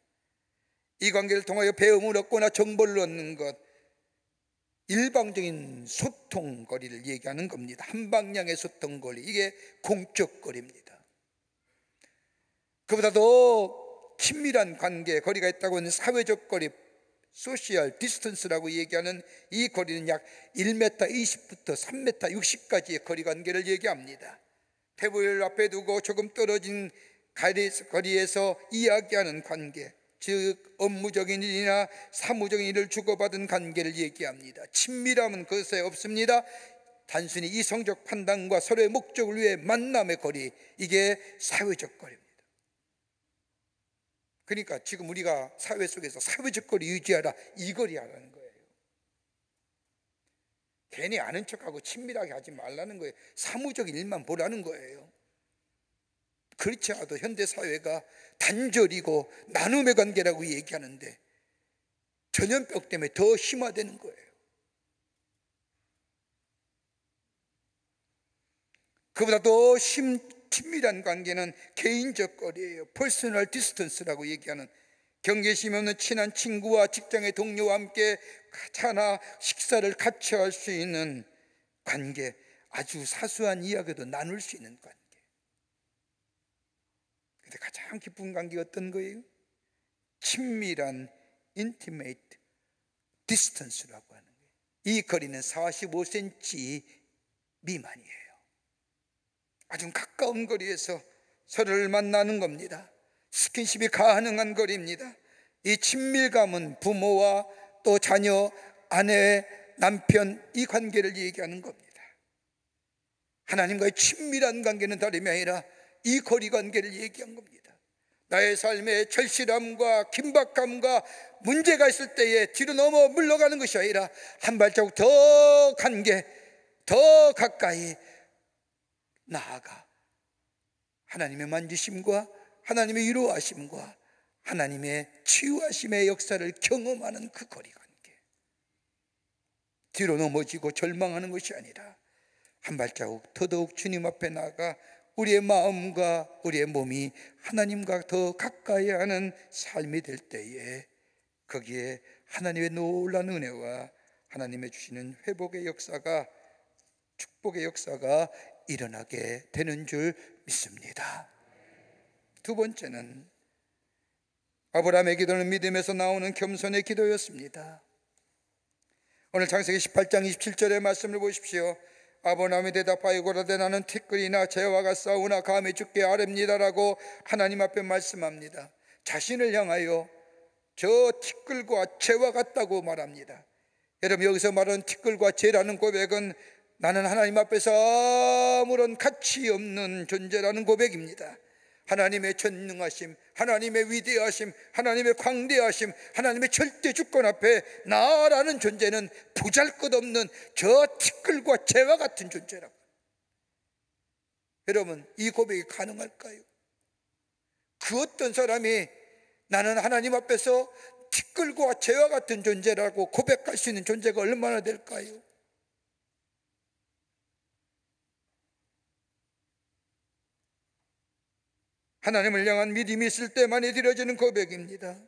이 관계를 통하여 배움을 얻거나 정보를 얻는 것, 일방적인 소통 거리를 얘기하는 겁니다. 한 방향의 소통 거리, 이게 공적 거리입니다. 그보다 더 친밀한 관계, 거리가 있다고 하는 사회적 거리, 소셜 디스턴스라고 얘기하는 이 거리는 약 1m 20부터 3m 60까지의 거리 관계를 얘기합니다. 테이블 앞에 두고 조금 떨어진 거리에서 이야기하는 관계, 즉 업무적인 일이나 사무적인 일을 주고받은 관계를 얘기합니다. 친밀함은 그것에 없습니다. 단순히 이성적 판단과 서로의 목적을 위해 만남의 거리, 이게 사회적 거리입니다. 그러니까 지금 우리가 사회 속에서 사회적 거리 유지하라, 이 거리 하라는 거예요. 괜히 아는 척하고 친밀하게 하지 말라는 거예요. 사무적인 일만 보라는 거예요. 그렇지 않아도 현대사회가 단절이고 나눔의 관계라고 얘기하는데 전염병 때문에 더 심화되는 거예요. 그보다 더 친밀한 관계는 개인적 거리예요. 퍼스널 디스턴스라고 얘기하는, 경계심이 없는 친한 친구와 직장의 동료와 함께 차나 식사를 같이 할 수 있는 관계, 아주 사소한 이야기도 나눌 수 있는 관계. 근데 가장 기쁜 관계가 어떤 거예요? 친밀한 intimate distance라고 하는 거예요. 이 거리는 45cm 미만이에요. 아주 가까운 거리에서 서로를 만나는 겁니다. 스킨십이 가능한 거리입니다. 이 친밀감은 부모와 또 자녀, 아내, 남편, 이 관계를 얘기하는 겁니다. 하나님과의 친밀한 관계는 다름이 아니라 이 거리 관계를 얘기한 겁니다. 나의 삶에 절실함과 긴박함과 문제가 있을 때에 뒤로 넘어 물러가는 것이 아니라 한 발자국 더 관계, 더 가까이 나아가 하나님의 만지심과 하나님의 위로하심과 하나님의 치유하심의 역사를 경험하는 그 거리 관계, 뒤로 넘어지고 절망하는 것이 아니라 한 발자국 더더욱 주님 앞에 나아가 우리의 마음과 우리의 몸이 하나님과 더 가까이 하는 삶이 될 때에 거기에 하나님의 놀라운 은혜와 하나님의 주시는 회복의 역사가, 축복의 역사가 일어나게 되는 줄 믿습니다. 두 번째는 아브라함의 기도는 믿음에서 나오는 겸손의 기도였습니다. 오늘 창세기 18장 27절의 말씀을 보십시오. 아브라함이 대답하여 고라되 나는 티끌이나 재와 같사오나 감히 주께 아뢰니다라고 하나님 앞에 말씀합니다. 자신을 향하여 저 티끌과 재와 같다고 말합니다. 여러분, 여기서 말하는 티끌과 재라는 고백은 나는 하나님 앞에서 아무런 가치 없는 존재라는 고백입니다. 하나님의 전능하심, 하나님의 위대하심, 하나님의 광대하심, 하나님의 절대 주권 앞에 나라는 존재는 보잘것없는 저 티끌과 재와 같은 존재라고. 여러분, 이 고백이 가능할까요? 그 어떤 사람이 나는 하나님 앞에서 티끌과 재와 같은 존재라고 고백할 수 있는 존재가 얼마나 될까요? 하나님을 향한 믿음이 있을 때만이 드려지는 고백입니다.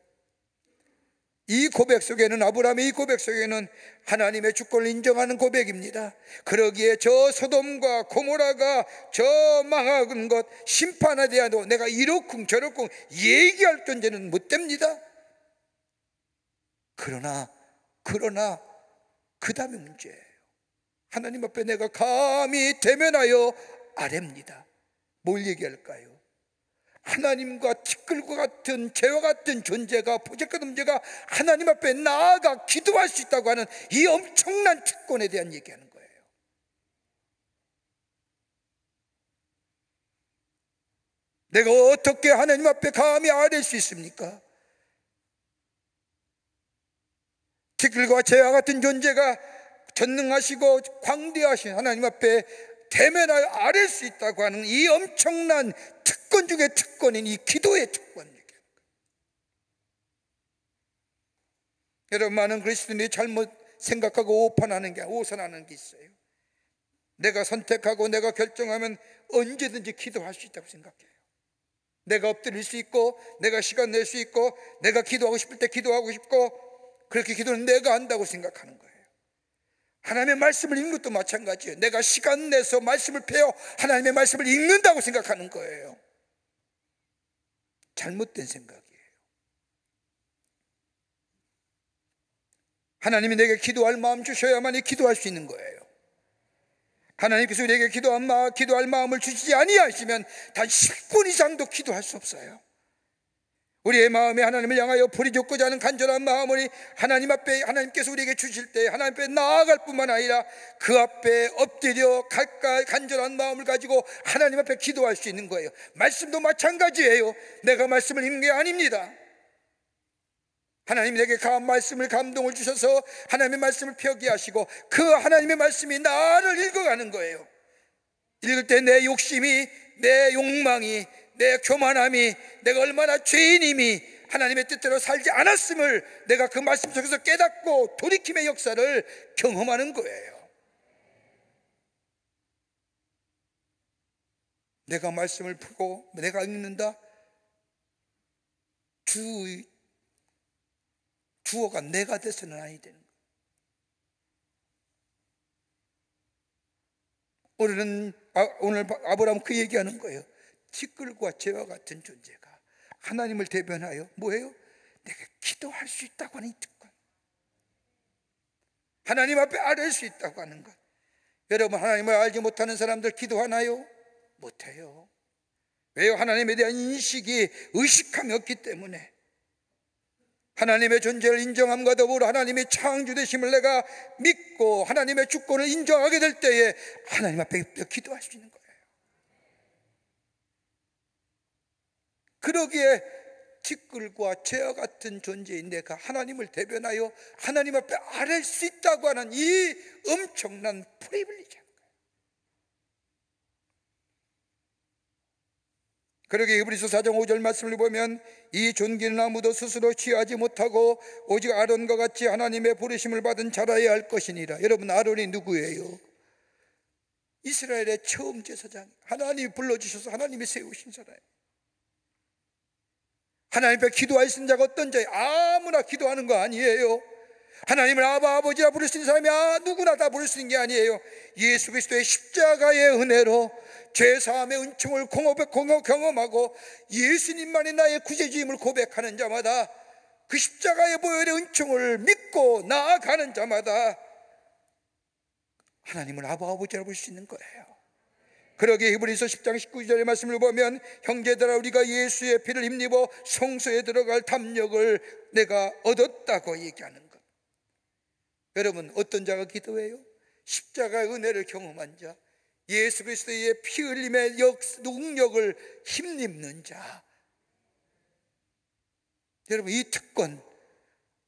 이 고백 속에는, 아브라함의 이 고백 속에는 하나님의 주권을 인정하는 고백입니다. 그러기에 저 소돔과 고모라가 저 망한 것 심판에 대하여 내가 이렇쿵 저렇쿵 얘기할 존재는 못 됩니다. 그러나 그 다음에 문제예요. 하나님 앞에 내가 감히 대면하여 아뢰입니다. 뭘 얘기할까요? 하나님과 티끌과 같은 죄와 같은 존재가, 부족한 존재가 하나님 앞에 나아가 기도할 수 있다고 하는 이 엄청난 특권에 대한 얘기하는 거예요. 내가 어떻게 하나님 앞에 감히 아뢰 수 있습니까? 티끌과 죄와 같은 존재가 전능하시고 광대하신 하나님 앞에 대면하여 아뢰 수 있다고 하는 이 엄청난 특권 중에 특권인 이 기도의 특권 얘기합니다. 여러분, 많은 그리스도인이 잘못 생각하고 오산하는 게 있어요. 내가 선택하고 내가 결정하면 언제든지 기도할 수 있다고 생각해요. 내가 엎드릴 수 있고, 내가 시간 낼 수 있고, 내가 기도하고 싶을 때 기도하고 싶고, 그렇게 기도는 내가 한다고 생각하는 거예요. 하나님의 말씀을 읽는 것도 마찬가지예요. 내가 시간 내서 말씀을 펴요 하나님의 말씀을 읽는다고 생각하는 거예요. 잘못된 생각이에요. 하나님이 내게 기도할 마음 주셔야만이 기도할 수 있는 거예요. 하나님께서 우리에게 기도할 마음을 주시지 아니하시면 단 10분 이상도 기도할 수 없어요. 우리의 마음에 하나님을 향하여 부리짖고자 하는 간절한 마음을 하나님 앞에, 하나님께서 우리에게 주실 때 하나님 앞에 나아갈 뿐만 아니라 그 앞에 엎드려 가까이 간절한 마음을 가지고 하나님 앞에 기도할 수 있는 거예요. 말씀도 마찬가지예요. 내가 말씀을 읽는 게 아닙니다. 하나님이 내게 말씀을 감동을 주셔서 하나님의 말씀을 펴게 하시고 그 하나님의 말씀이 나를 읽어가는 거예요. 읽을 때 내 욕심이, 내 욕망이, 내 교만함이, 내가 얼마나 죄인임이 하나님의 뜻대로 살지 않았음을 내가 그 말씀 속에서 깨닫고 돌이킴의 역사를 경험하는 거예요. 내가 말씀을 푸고 내가 읽는다, 주어가 내가 돼서는 아니 되는 거예요. 오늘 아브라함 그 얘기하는 거예요. 티끌과 죄와 같은 존재가 하나님을 대변하여 뭐예요? 내가 기도할 수 있다고 하는 이 특권, 하나님 앞에 아뢰 수 있다고 하는 것. 여러분, 하나님을 알지 못하는 사람들 기도하나요? 못해요. 왜요? 하나님에 대한 인식이, 의식함이 없기 때문에. 하나님의 존재를 인정함과 더불어 하나님의 창조되심을 내가 믿고 하나님의 주권을 인정하게 될 때에 하나님 앞에 기도할 수 있는 거예요. 그러기에 티끌과 죄와 같은 존재인 내가 하나님을 대변하여 하나님 앞에 아뢰 수 있다고 하는 이 엄청난 프리빌리지인 거예요. 그러기에 히브리서 4장 5절 말씀을 보면 이 존귀는 아무도 스스로 취하지 못하고 오직 아론과 같이 하나님의 부르심을 받은 자라야 할 것이니라. 여러분, 아론이 누구예요? 이스라엘의 처음 제사장, 하나님이 불러주셔서 하나님이 세우신 사람이에요. 하나님 앞에 기도할 수 있는 자가 어떤 자예요? 아무나 기도하는 거 아니에요. 하나님을 아버지라 부를 수 있는 사람이 누구나 다 부를 수 있는 게 아니에요. 예수 그리스도의 십자가의 은혜로 죄사함의 은총을 경험하고 예수님만이 나의 구세주임을 고백하는 자마다, 그 십자가의 보혈의 은총을 믿고 나아가는 자마다 하나님을 아버지라 부를 수 있는 거예요. 그러기에 히브리서 10장 19절의 말씀을 보면 형제들아, 우리가 예수의 피를 힘입어 성소에 들어갈 담력을 내가 얻었다고 얘기하는 것. 여러분, 어떤 자가 기도해요? 십자가의 은혜를 경험한 자, 예수 그리스도의 피 흘림의 능력을 힘입는 자. 여러분, 이 특권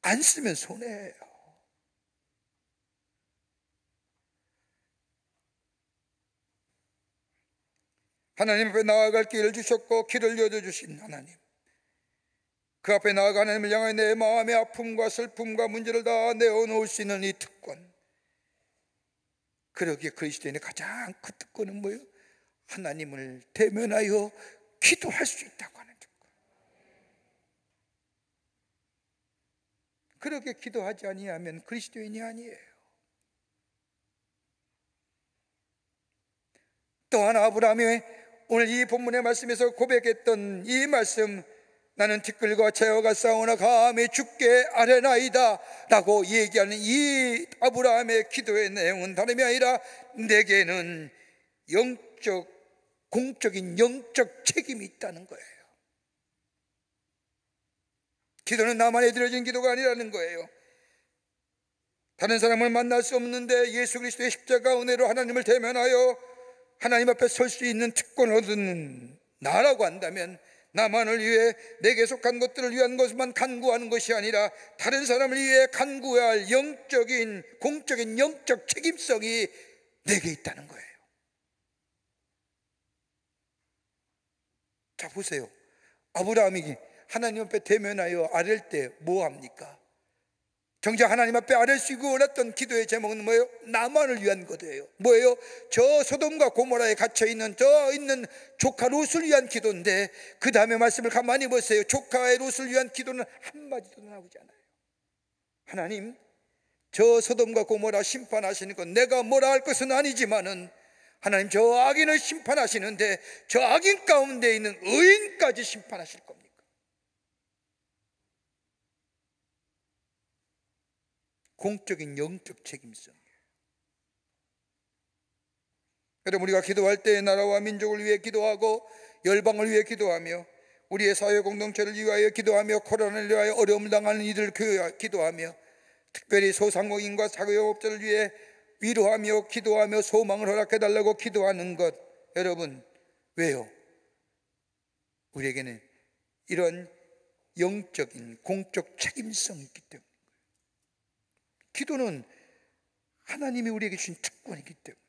안 쓰면 손해예요. 하나님 앞에 나아갈 길을 주셨고 길을 열어주신 하나님, 그 앞에 나아가 하나님을 향해 내 마음의 아픔과 슬픔과 문제를 다 내어놓을 수 있는 이 특권. 그러기에 그리스도인의 가장 큰 특권은 뭐예요? 하나님을 대면하여 기도할 수 있다고 하는 조건. 그렇게 기도하지 아니하면 그리스도인이 아니에요. 또한 아브라함이 오늘 이 본문의 말씀에서 고백했던 이 말씀, 나는 티끌과 재어가 싸우나 감히 죽게 아뢰나이다 라고 얘기하는 이 아브라함의 기도의 내용은 다름이 아니라 내게는 공적인 영적 책임이 있다는 거예요. 기도는 나만에 드려진 기도가 아니라는 거예요. 다른 사람을 만날 수 없는데 예수 그리스도의 십자가 은혜로 하나님을 대면하여 하나님 앞에 설 수 있는 특권을 얻는 나라고 한다면, 나만을 위해 내게 속한 것들을 위한 것만 간구하는 것이 아니라 다른 사람을 위해 간구해야 할 공적인 영적 책임성이 내게 있다는 거예요. 자, 보세요. 아브라함이 하나님 앞에 대면하여 아랠 때 뭐 합니까? 정작 하나님 앞에 아랠 수 있고 원했던 기도의 제목은 뭐예요? 나만을 위한 기도예요. 뭐예요? 저 소돔과 고모라에 갇혀있는 있는 조카 롯을 위한 기도인데, 그 다음에 말씀을 가만히 보세요. 조카의 롯을 위한 기도는 한마디도 나오지 않아요. 하나님, 저 소돔과 고모라 심판하시는 건 내가 뭐라 할 것은 아니지만은, 하나님, 저 악인을 심판하시는데 저 악인 가운데 있는 의인까지 심판하실 겁니까? 공적인 영적 책임성이에요. 여러분, 우리가 기도할 때 나라와 민족을 위해 기도하고 열방을 위해 기도하며 우리의 사회 공동체를 위하여 기도하며 코로나를 위하여 어려움을 당하는 이들을 기도하며 특별히 소상공인과 사회업자를 위해 위로하며 기도하며 소망을 허락해달라고 기도하는 것, 여러분, 왜요? 우리에게는 이런 영적인 공적 책임성이 있기 때문에. 기도는 하나님이 우리에게 주신 특권이기 때문에,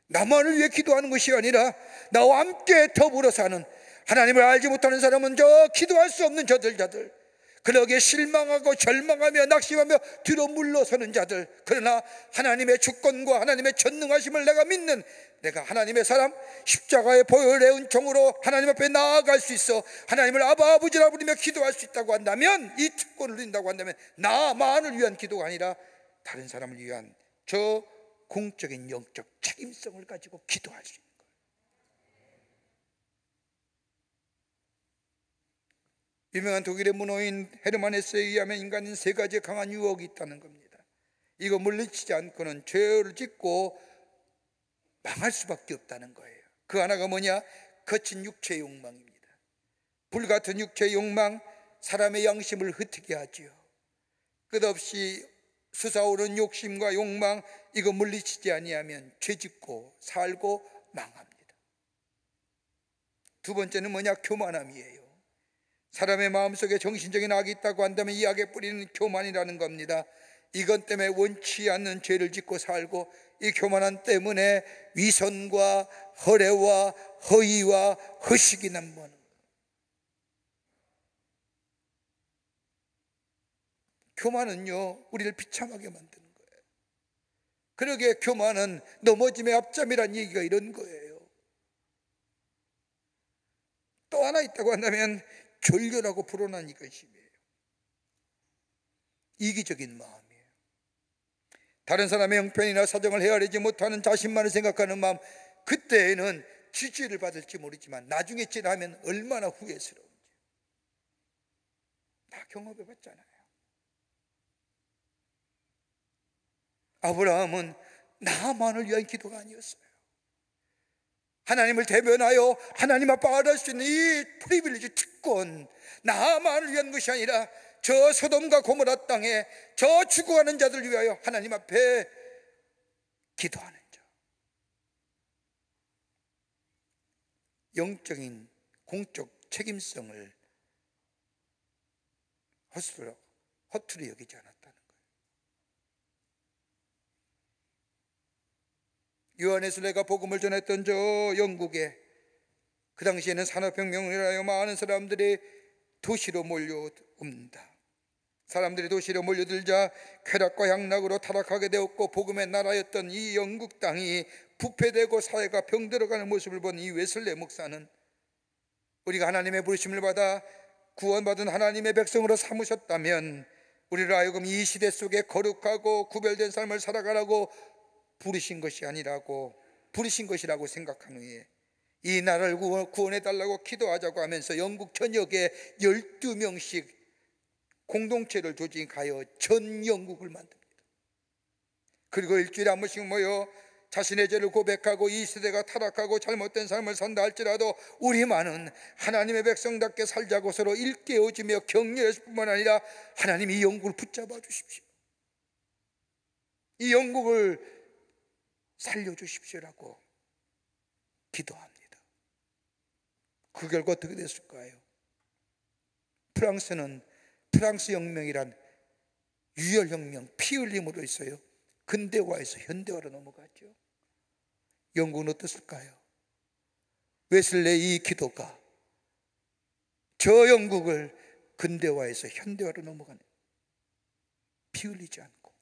나만을 위해 기도하는 것이 아니라 나와 함께 더불어 사는, 하나님을 알지 못하는 사람은 기도할 수 없는 저들, 그러기에 실망하고 절망하며 낙심하며 뒤로 물러서는 자들, 그러나 하나님의 주권과 하나님의 전능하심을 내가 믿는, 내가 하나님의 사람, 십자가의 보혈의 은총으로 하나님 앞에 나아갈 수 있어 하나님을 아바 아버지라 부르며 기도할 수 있다고 한다면, 이 특권을 누린다고 한다면 나만을 위한 기도가 아니라 다른 사람을 위한 저 공적인 영적 책임성을 가지고 기도할 수 있는 거예요. 유명한 독일의 문호인 헤르만 헤세에 의하면 인간은 세 가지의 강한 유혹이 있다는 겁니다. 이거 물리치지 않고는 죄를 짓고 망할 수밖에 없다는 거예요. 그 하나가 뭐냐? 거친 육체의 욕망입니다. 불같은 육체의 욕망, 사람의 양심을 흩게 하지요. 끝없이 솟아오르는 욕심과 욕망, 이거 물리치지 아니하면 죄짓고 살고 망합니다. 두 번째는 뭐냐? 교만함이에요. 사람의 마음속에 정신적인 악이 있다고 한다면 이 악의 뿌리는 교만이라는 겁니다. 이것 때문에 원치 않는 죄를 짓고 살고, 이 교만함 때문에 위선과 허례와 허위와 허식이 남보는 거예요. 교만은요, 우리를 비참하게 만드는 거예요. 그러기에 교만은 넘어짐의 앞잠이란 얘기가 이런 거예요. 또 하나 있다고 한다면 졸렬하고 불온한 이것이에요. 이기적인 마음이에요. 다른 사람의 형편이나 사정을 헤아리지 못하는 자신만을 생각하는 마음, 그때에는 지지를 받을지 모르지만 나중에 지나면 얼마나 후회스러운지 다 경험해 봤잖아요. 아브라함은 나만을 위한 기도가 아니었어요. 하나님을 대변하여 하나님 앞에 아뢰을 수 있는 이 프리빌리지, 특권, 나만을 위한 것이 아니라 저 소돔과 고모라 땅에 저 죽어가는 자들을 위하여 하나님 앞에 기도하는 자, 영적인 공적 책임성을 허투루 여기지 않았다는 거예요. 요한에슬레가 복음을 전했던 저 영국에 그 당시에는 산업혁명을 하여 많은 사람들이 도시로 몰려옵니다. 사람들이 도시로 몰려들자 쾌락과 향락으로 타락하게 되었고, 복음의 나라였던 이 영국 땅이 부패되고 사회가 병들어가는 모습을 본 이 웨슬레 목사는 우리가 하나님의 부르심을 받아 구원받은 하나님의 백성으로 삼으셨다면 우리를 하여금 이 시대 속에 거룩하고 구별된 삶을 살아가라고 부르신 것이라고 생각한 후에 이 나라를 구원해달라고 기도하자고 하면서 영국 전역에 12명씩 공동체를 조직하여 전 영국을 만듭니다. 그리고 일주일에 한 번씩 모여 자신의 죄를 고백하고 이 시대가 타락하고 잘못된 삶을 산다 할지라도 우리만은 하나님의 백성답게 살자고 서로 일깨워주며 격려했을 뿐만 아니라 하나님이 이 영국을 붙잡아 주십시오, 이 영국을 살려주십시오라고 기도합니다. 그 결과 어떻게 됐을까요? 프랑스는 프랑스 혁명이란 유혈혁명, 피 흘림으로 있어요. 근대화에서 현대화로 넘어갔죠. 영국은 어떻을까요? 웨슬레이 이 기도가 저 영국을 근대화에서 현대화로 넘어가는, 피 흘리지 않고.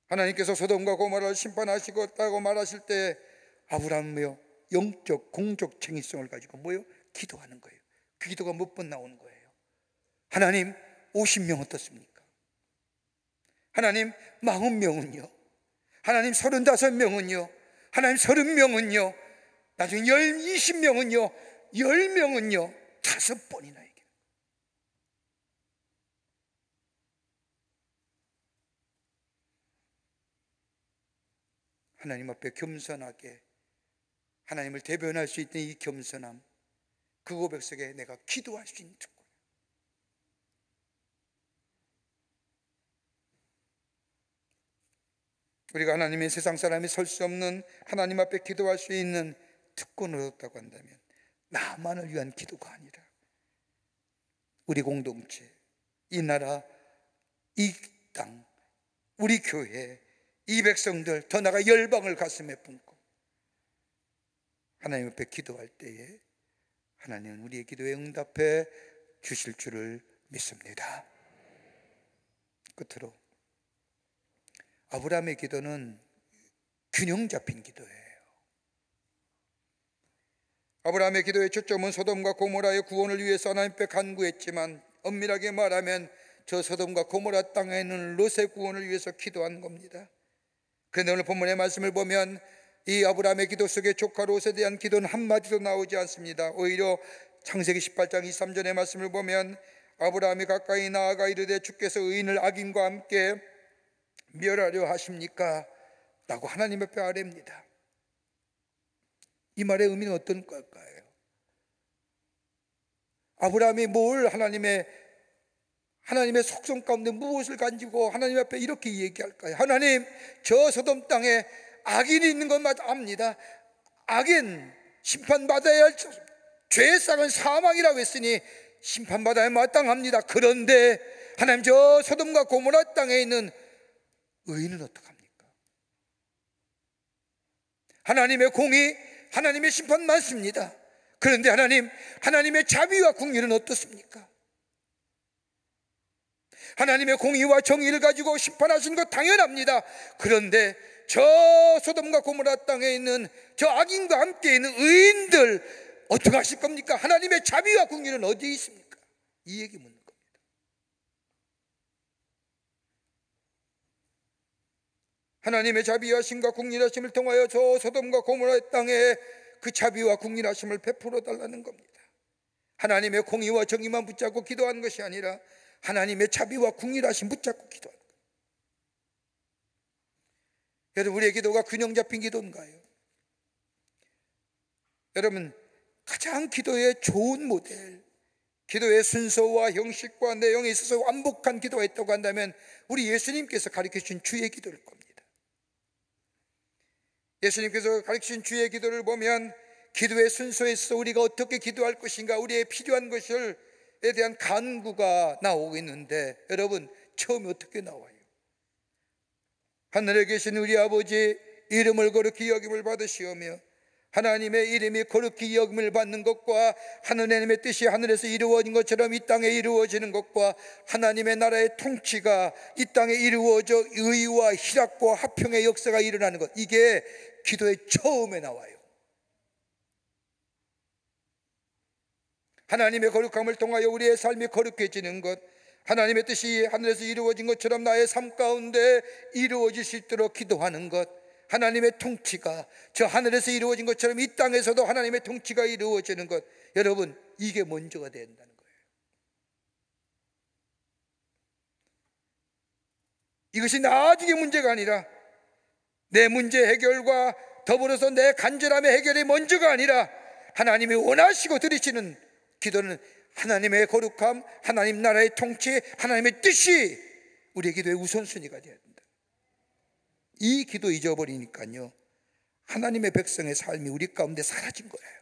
하나님께서 소돔과 고모라를 심판하시겠다고 말하실 때 아브라함은요, 영적 공적 책임성을 가지고 뭐요? 기도하는 거예요. 그 기도가 몇 번 나오는 거예요. 하나님 50명 어떻습니까? 하나님 40명은요? 하나님 35명은요? 하나님 30명은요? 나중에 20명은요? 10명은요? 5번이나 얘기해요. 하나님 앞에 겸손하게 하나님을 대변할 수 있는 이 겸손함, 그 고백 속에 내가 기도할 수 있는 특권. 우리가 하나님의 세상 사람이 설 수 없는 하나님 앞에 기도할 수 있는 특권을 얻었다고 한다면 나만을 위한 기도가 아니라 우리 공동체, 이 나라, 이 땅, 우리 교회, 이 백성들, 더 나아가 열방을 가슴에 품고 하나님 앞에 기도할 때에 하나님은 우리의 기도에 응답해 주실 줄을 믿습니다. 끝으로 아브라함의 기도는 균형 잡힌 기도예요. 아브라함의 기도의 초점은 소돔과 고모라의 구원을 위해서 하나님 앞에 간구했지만 엄밀하게 말하면 저 소돔과 고모라 땅에 있는 롯의 구원을 위해서 기도한 겁니다. 그런데 오늘 본문의 말씀을 보면 이 아브라함의 기도 속에 조카 롯에 대한 기도는 한마디도 나오지 않습니다. 오히려 창세기 18장 23절의 말씀을 보면 아브라함이 가까이 나아가 이르되 주께서 의인을 악인과 함께 멸하려 하십니까? 라고 하나님 앞에 아뢰입니다. 이 말의 의미는 어떤 걸까요? 아브라함이 뭘 하나님의 속성 가운데 무엇을 가지고 하나님 앞에 이렇게 얘기할까요? 하나님, 저 소돔 땅에 악인이 있는 건 압니다. 악인 심판받아야 할 죄의 싹은 사망이라고 했으니 심판받아야 마땅합니다. 그런데 하나님, 저 소돔과 고모라 땅에 있는 의인은 어떡합니까? 하나님의 공의, 하나님의 심판 많습니다. 그런데 하나님의 자비와 긍휼은 어떻습니까? 하나님의 공의와 정의를 가지고 심판하신 것 당연합니다. 그런데 저 소돔과 고모라 땅에 있는 저 악인과 함께 있는 의인들 어떻게 하실 겁니까? 하나님의 자비와 긍휼은 어디에 있습니까? 이 얘기 묻는 겁니다. 하나님의 자비하심과 긍휼하심을 통하여 저 소돔과 고모라 땅에 그 자비와 긍휼하심을 베풀어 달라는 겁니다. 하나님의 공의와 정의만 붙잡고 기도하는 것이 아니라 하나님의 자비와 긍휼하심 붙잡고 기도하는 거예요. 여러분, 우리의 기도가 균형 잡힌 기도인가요? 여러분, 가장 기도의 좋은 모델, 기도의 순서와 형식과 내용에 있어서 완벽한 기도가 있다고 한다면 우리 예수님께서 가르쳐주신 주의 기도일 겁니다. 예수님께서 가르치신 주의 기도를 보면 기도의 순서에 있어서 우리가 어떻게 기도할 것인가, 우리의 필요한 것에 대한 간구가 나오고 있는데, 여러분, 처음에 어떻게 나와요? 하늘에 계신 우리 아버지, 이름을 거룩히 여김을 받으시오며 하나님의 이름이 거룩히 여김을 받는 것과 하나님의 뜻이 하늘에서 이루어진 것처럼 이 땅에 이루어지는 것과 하나님의 나라의 통치가 이 땅에 이루어져 의와 희락과 화평의 역사가 일어나는 것, 이게 기도의 처음에 나와요. 하나님의 거룩함을 통하여 우리의 삶이 거룩해지는 것, 하나님의 뜻이 하늘에서 이루어진 것처럼 나의 삶 가운데 이루어질 수 있도록 기도하는 것, 하나님의 통치가 저 하늘에서 이루어진 것처럼 이 땅에서도 하나님의 통치가 이루어지는 것, 여러분, 이게 먼저가 된다는 거예요. 이것이 나중에 문제가 아니라 내 문제 해결과 더불어서 내 간절함의 해결이 먼저가 아니라 하나님이 원하시고 들으시는 기도는 하나님의 거룩함, 하나님 나라의 통치, 하나님의 뜻이 우리의 기도의 우선순위가 되어야 된다. 이 기도 잊어버리니까요, 하나님의 백성의 삶이 우리 가운데 사라진 거예요.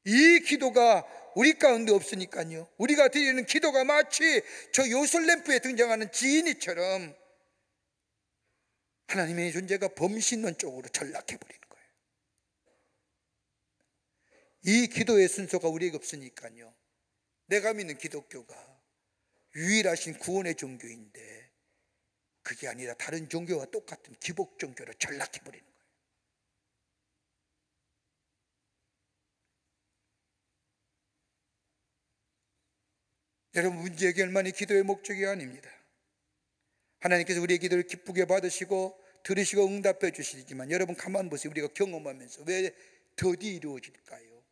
이 기도가 우리 가운데 없으니까요, 우리가 드리는 기도가 마치 저 요술램프에 등장하는 지인이처럼 하나님의 존재가 범신론 쪽으로 전락해버리는 거예요. 이 기도의 순서가 우리에게 없으니까요, 내가 믿는 기독교가 유일하신 구원의 종교인데 그게 아니라 다른 종교와 똑같은 기복 종교로 전락해버리는 거예요. 여러분, 문제 해결만이 기도의 목적이 아닙니다. 하나님께서 우리의 기도를 기쁘게 받으시고 들으시고 응답해 주시지만, 여러분 가만 보세요. 우리가 경험하면서 왜 더디 이루어질까요?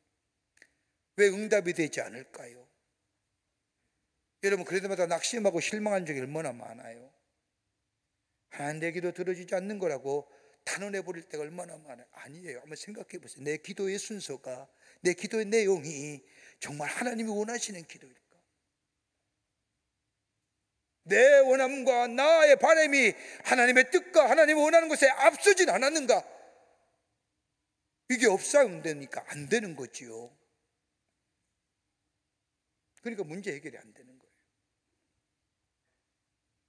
왜 응답이 되지 않을까요? 여러분, 그럴 때마다 낙심하고 실망한 적이 얼마나 많아요. 하나님 내 기도 들어주지 않는 거라고 단언해 버릴 때가 얼마나 많아요. 아니에요. 한번 생각해 보세요. 내 기도의 순서가, 내 기도의 내용이 정말 하나님이 원하시는 기도일까? 내 원함과 나의 바람이 하나님의 뜻과 하나님이 원하는 것에 앞서진 않았는가? 이게 없사운되니까 안 되는 거지요. 그러니까 문제 해결이 안 되는 거예요.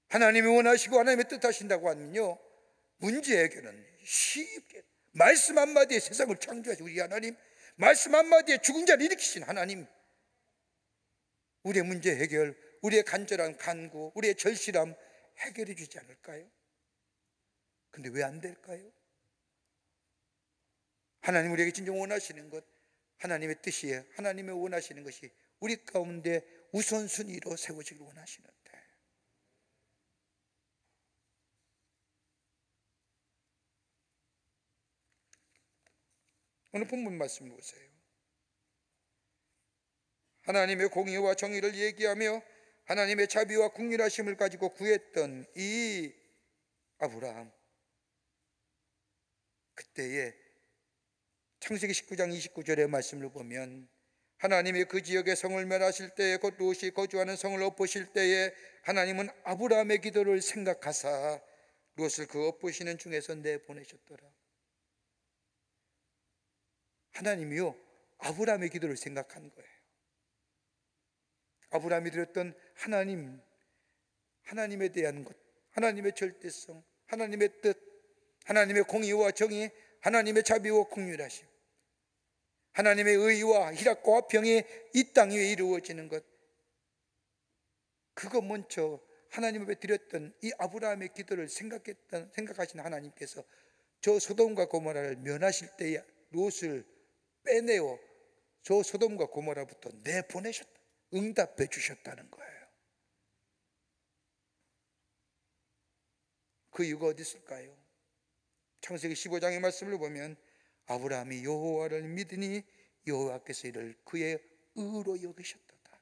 하나님이 원하시고 하나님의 뜻하신다고 하면요, 문제 해결은 쉽게, 말씀 한마디에 세상을 창조하신 우리 하나님, 말씀 한마디에 죽은 자를 일으키신 하나님, 우리의 문제 해결, 우리의 간절한 간구, 우리의 절실함 해결해 주지 않을까요? 근데 왜 안 될까요? 하나님 우리에게 진정 원하시는 것, 하나님의 뜻이에요. 하나님이 원하시는 것이 우리 가운데 우선순위로 세워지길 원하시는데, 오늘 본문 말씀 보세요. 하나님의 공의와 정의를 얘기하며 하나님의 자비와 긍휼하심을 가지고 구했던 이 아브라함, 그때에 창세기 19장 29절의 말씀을 보면 하나님이 그 지역의 성을 멸하실 때에, 곧 롯이 거주하는 성을 엎으실 때에 하나님은 아브라함의 기도를 생각하사 롯을 그 엎으시는 중에서 내보내셨더라. 하나님이요, 아브라함의 기도를 생각한 거예요. 아브라함이 드렸던 하나님에 대한 것, 하나님의 절대성, 하나님의 뜻, 하나님의 공의와 정의, 하나님의 자비와 긍휼하심, 하나님의 의와 희락과 화평이 이 땅 위에 이루어지는 것, 그거 먼저 하나님 앞에 드렸던 이 아브라함의 기도를 생각하신 하나님께서 저 소돔과 고모라를 면하실 때에 롯을 빼내어 저 소돔과 고모라부터 내보내셨다, 응답해 주셨다는 거예요. 그 이유가 어디 있을까요? 창세기 15장의 말씀을 보면 아브라함이 여호와를 믿으니 여호와께서 이를 그의 의로 여기셨도다.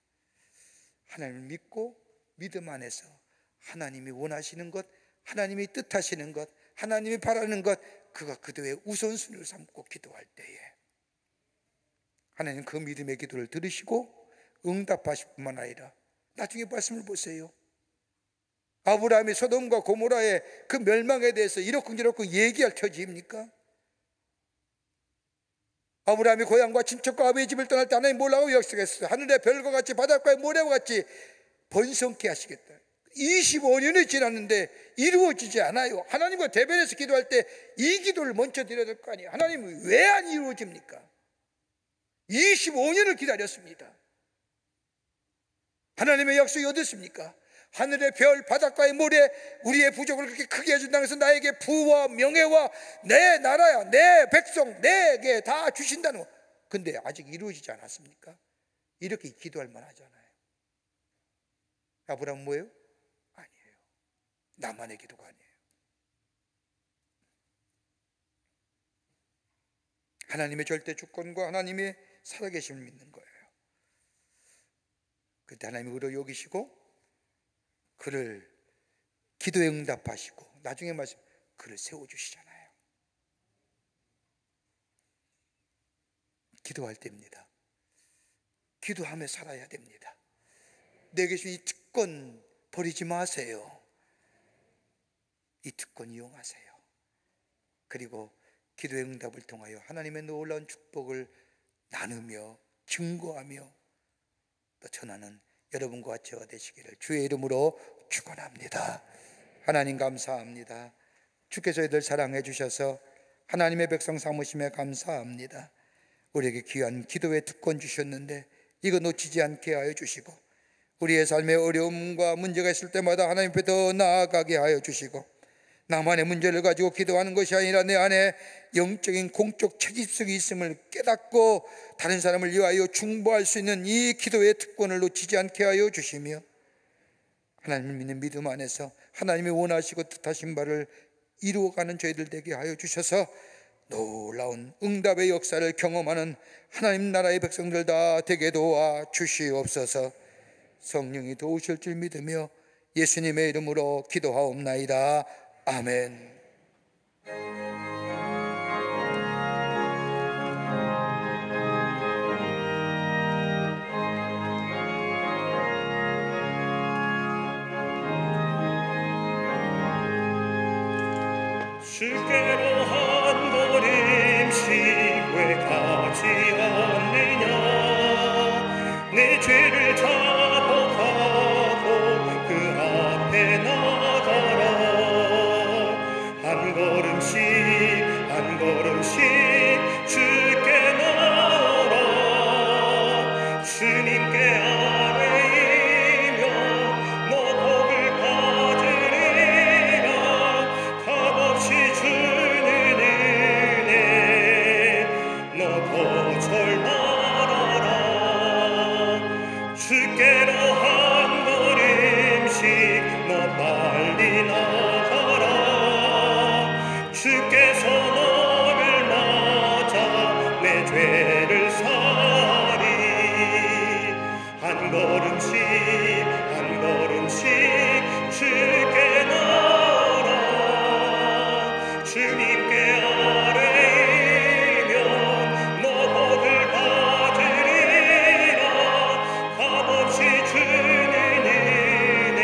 하나님을 믿고 믿음 안에서 하나님이 원하시는 것, 하나님이 뜻하시는 것, 하나님이 바라는 것, 그가 그들의 우선순위를 삼고 기도할 때에 하나님 그 믿음의 기도를 들으시고 응답하실 뿐만 아니라, 나중에 말씀을 보세요. 아브라함이 소돔과 고모라의 그 멸망에 대해서 이렇고 얘기할 처지입니까? 아브라함이 고향과 친척과 아버지 집을 떠날 때 하나님 뭐라고 약속했어요? 하늘의 별과 같이 바닷가의 모래와 같이 번성케 하시겠다. 25년이 지났는데 이루어지지 않아요. 하나님과 대면해서 기도할 때 이 기도를 먼저 드려야 될 거 아니에요. 하나님은 왜 안 이루어집니까? 25년을 기다렸습니다. 하나님의 약속이 어딨습니까? 하늘의 별, 바닷가의 모래, 우리의 부족을 그렇게 크게 해준다고 해서 나에게 부와 명예와 내 나라야, 내 백성, 내게 다 주신다는 거. 근데 아직 이루어지지 않았습니까? 이렇게 기도할 만하잖아요. 아브라함은 뭐예요? 아니에요. 나만의 기도가 아니에요. 하나님의 절대 주권과 하나님의 살아계심을 믿는 거예요. 그때 하나님이 그를 여기시고 그를 기도에 응답하시고 나중에 말씀 그를 세워주시잖아요. 기도할 때입니다. 기도하며 살아야 됩니다. 내게 주신 이 특권 버리지 마세요. 이 특권 이용하세요. 그리고 기도의 응답을 통하여 하나님의 놀라운 축복을 나누며 증거하며 또 전하는 여러분과 저와 되시기를 주의 이름으로 축원합니다. 하나님 감사합니다. 주께서 저희들 사랑해 주셔서 하나님의 백성 삼으심에 감사합니다. 우리에게 귀한 기도의 특권 주셨는데 이거 놓치지 않게 하여 주시고 우리의 삶에 어려움과 문제가 있을 때마다 하나님 앞에 더 나아가게 하여 주시고 나만의 문제를 가지고 기도하는 것이 아니라 내 안에 영적인 공적 책임성이 있음을 깨닫고 다른 사람을 위하여 중보할 수 있는 이 기도의 특권을 놓치지 않게 하여 주시며 하나님을 믿는 믿음 안에서 하나님이 원하시고 뜻하신 바를 이루어가는 저희들 되게 하여 주셔서 놀라운 응답의 역사를 경험하는 하나님 나라의 백성들 다 되게 도와 주시옵소서. 성령이 도우실 줄 믿으며 예수님의 이름으로 기도하옵나이다. 아멘. 주께로 한 걸음씩 왜 가지 않느냐 내 죄를 자복하고 그 앞에 나가라 한 걸음씩 한 걸음씩 주께 나오라 주님께 아뢰이며 너 복을 받으리라 값없이 주는 은혜 너 거절 말아라 주께로 한 걸음씩 너 빨리 나가라 주께서 너를 맞아 내 죄를 사리 한 걸음씩 한 걸음씩 주께 나오라 주님께 아뢰이면 너 복을 받으리라 값없이 주는 은혜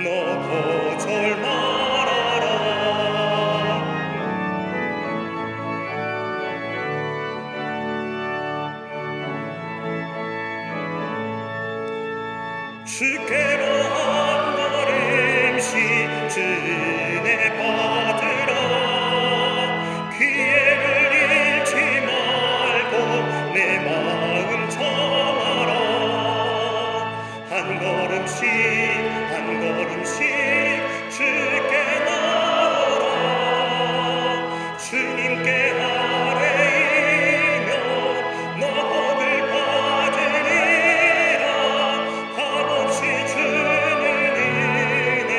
너 거절 말아라 주께로 한 걸음씩 주 은혜 받으라 기회를 잃지 말고 내 마음 정하라 한 걸음씩 한 걸음씩 주께 나오라 주님께 아뢰이며 너 복을 받으리라 값없이 주는 은혜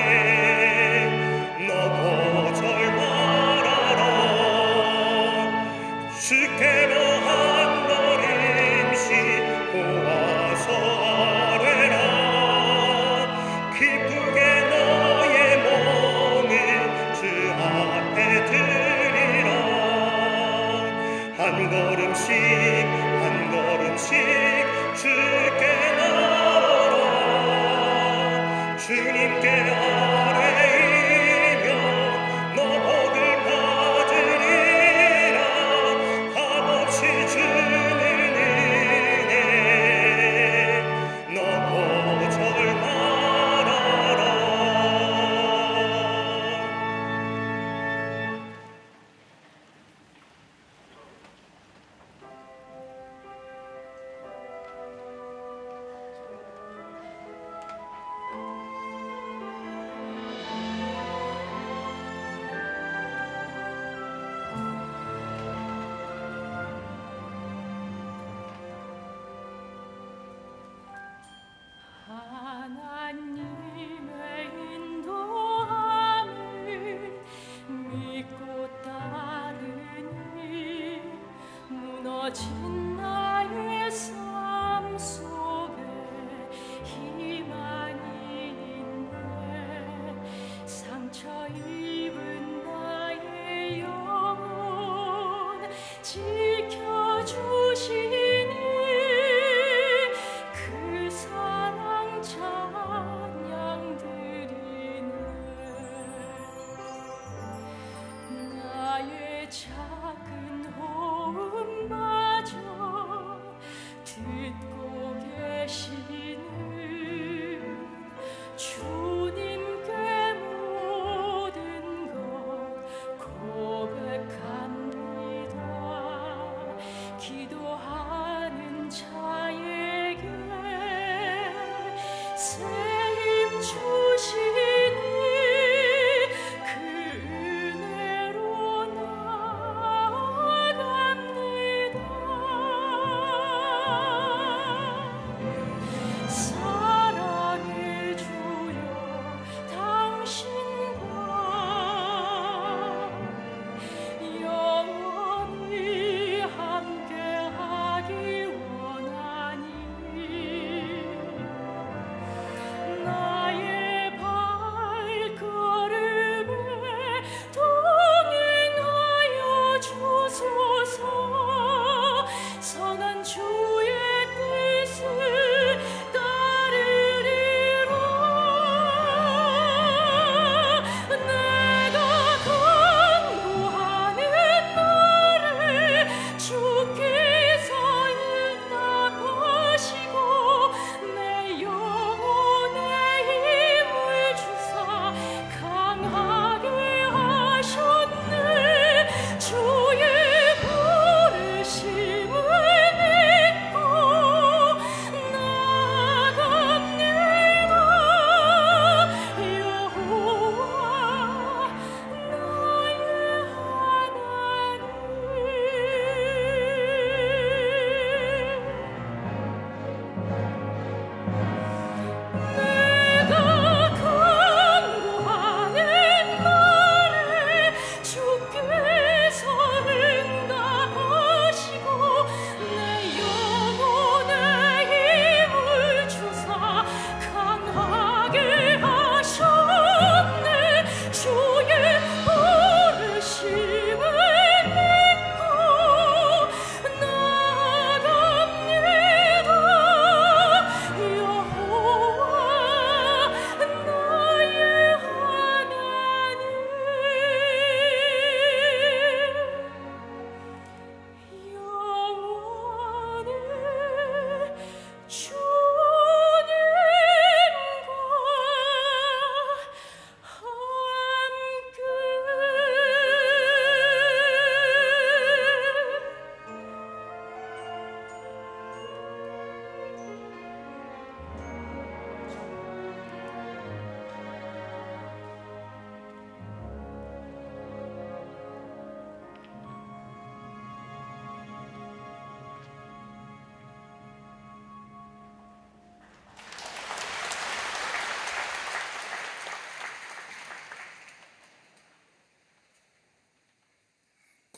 너 거절 말아라 주께로 한 걸음씩 고와서 아뢰라 기쁘게 너의 몸을 주 앞에 드리라 한 걸음씩 한 걸음씩 주께 나오라 주님께 아뢰이며 너 복을 받으리라 값없이 주는 은혜 너 거절 말아라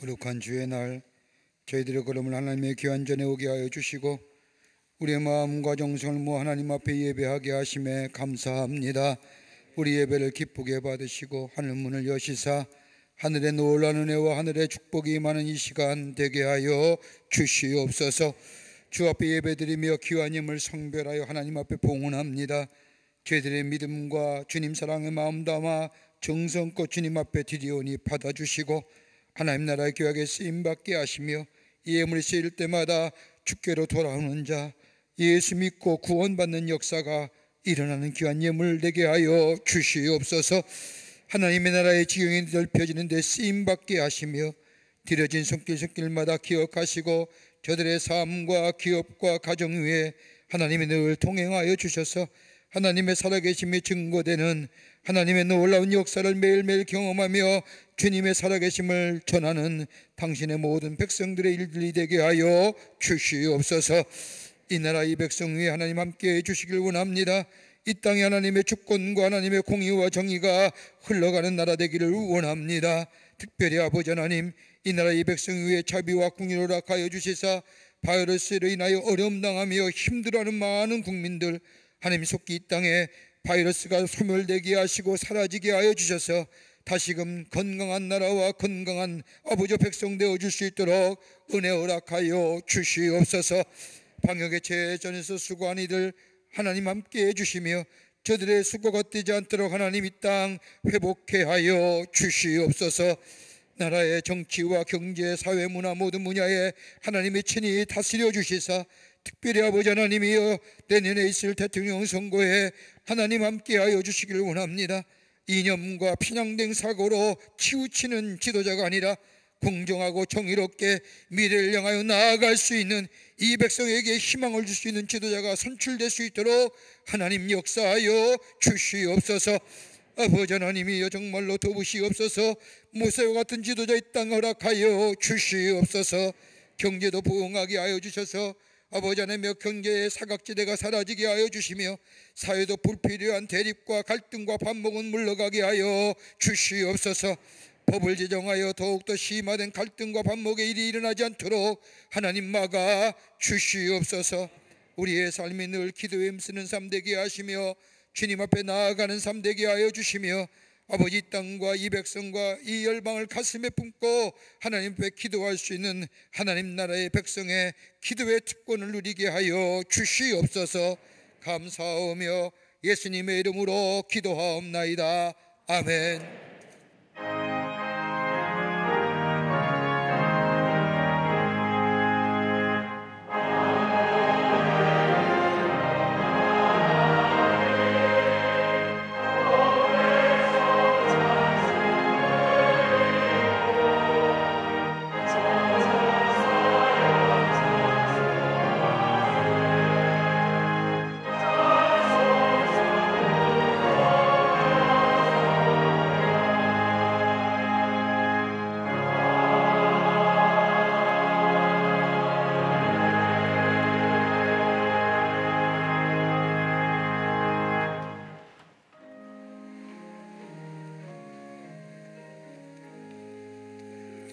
거룩한 주의 날 저희들의 걸음을 하나님의 귀한 전에 오게 하여 주시고 우리의 마음과 정성을 모아 하나님 앞에 예배하게 하심에 감사합니다. 우리 예배를 기쁘게 받으시고 하늘 문을 여시사 하늘의 놀라운 은혜와 하늘의 축복이 임하는 이 시간 되게 하여 주시옵소서. 주 앞에 예배드리며 귀한 힘을 성별하여 하나님 앞에 봉헌합니다. 저희들의 믿음과 주님 사랑의 마음 담아 정성껏 주님 앞에 드리오니 받아주시고 하나님 나라의 교회에 쓰임받게 하시며 이 예물이 쓰일 때마다 주께로 돌아오는 자, 예수 믿고 구원받는 역사가 일어나는 귀한 예물 되게 하여 주시옵소서. 하나님의 나라의 지경이 넓혀지는 데 쓰임받게 하시며 드려진 손길마다 기억하시고 저들의 삶과 기업과 가정 위에 하나님이 늘 동행하여 주셔서 하나님의 살아계심이 증거되는 하나님의 놀라운 역사를 매일매일 경험하며 주님의 살아계심을 전하는 당신의 모든 백성들의 일들이 되게 하여 주시옵소서. 이 나라 이 백성 위에 하나님 함께 해주시길 원합니다. 이 땅에 하나님의 주권과 하나님의 공의와 정의가 흘러가는 나라 되기를 원합니다. 특별히 아버지 하나님, 이 나라의 백성 위에 자비와 궁의를 허락하여 주시사 바이러스로 인하여 어려움 당하며 힘들어하는 많은 국민들, 하나님 속히 이 땅에 바이러스가 소멸되게 하시고 사라지게 하여 주셔서 다시금 건강한 나라와 건강한 아버지 백성 되어 줄 수 있도록 은혜 허락하여 주시옵소서. 방역의 최전에서 수고한 이들 하나님 함께 해주시며 저들의 수고가 떼지 않도록 하나님 이 땅 회복해 하여 주시옵소서. 나라의 정치와 경제, 사회, 문화 모든 분야에 하나님이 친히 다스려 주시사 특별히 아버지 하나님이여 내년에 있을 대통령 선거에 하나님 함께 하여 주시길 원합니다. 이념과 편향된 사고로 치우치는 지도자가 아니라 공정하고 정의롭게 미래를 향하여 나아갈 수 있는 이 백성에게 희망을 줄 수 있는 지도자가 선출될 수 있도록 하나님 역사하여 주시옵소서. 아버지 하나님이여 정말로 도우시옵소서. 모세와 같은 지도자 이 땅 허락하여 주시옵소서. 경제도 부흥하게 하여 주셔서 아버지 하나님의 경제의 사각지대가 사라지게 하여 주시며 사회도 불필요한 대립과 갈등과 반목은 물러가게 하여 주시옵소서. 법을 제정하여 더욱더 심화된 갈등과 반목의 일이 일어나지 않도록 하나님 막아 주시옵소서. 우리의 삶이 늘 기도에 힘쓰는 삶 되게 하시며 주님 앞에 나아가는 삶 되게 하여 주시며 아버지 이 땅과 이 백성과 이 열방을 가슴에 품고 하나님 앞에 기도할 수 있는 하나님 나라의 백성의 기도의 특권을 누리게 하여 주시옵소서. 감사하며 예수님의 이름으로 기도하옵나이다. 아멘.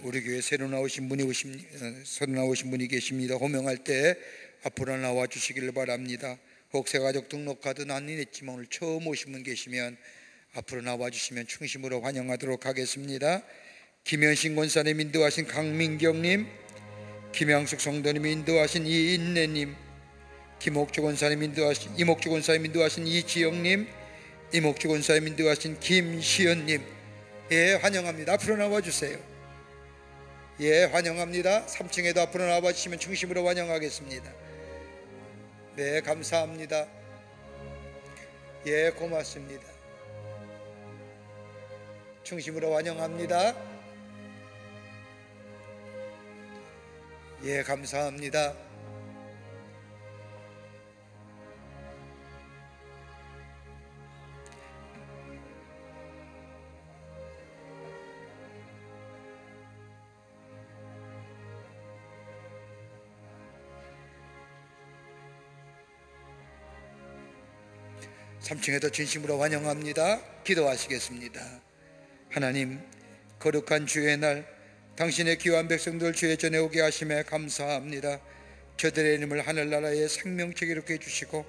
우리 교회 새로 나오신 분이 계십니다. 호명할 때 앞으로 나와 주시기를 바랍니다. 혹 새가족 등록카드는 안 냈지만 오늘 처음 오신 분 계시면 앞으로 나와 주시면 충심으로 환영하도록 하겠습니다. 김현신 권사님 인도하신 강민경님, 김양숙 성도님 인도하신 이인내님, 이목주 권사님 인도하신 이지영님, 이목주 권사님 인도하신 김시연님, 예, 환영합니다. 앞으로 나와 주세요. 예, 환영합니다. 3층에도 앞으로 나와 주시면 중심으로 환영하겠습니다. 네, 감사합니다. 예, 고맙습니다. 중심으로 환영합니다. 예, 감사합니다. (3층에도) 진심으로 환영합니다. 기도하시겠습니다. 하나님, 거룩한 주의 날 당신의 귀한 백성들 주의 전에 오게 하심에 감사합니다. 저들의 이름을 하늘나라의 생명책에 이렇게 해주시고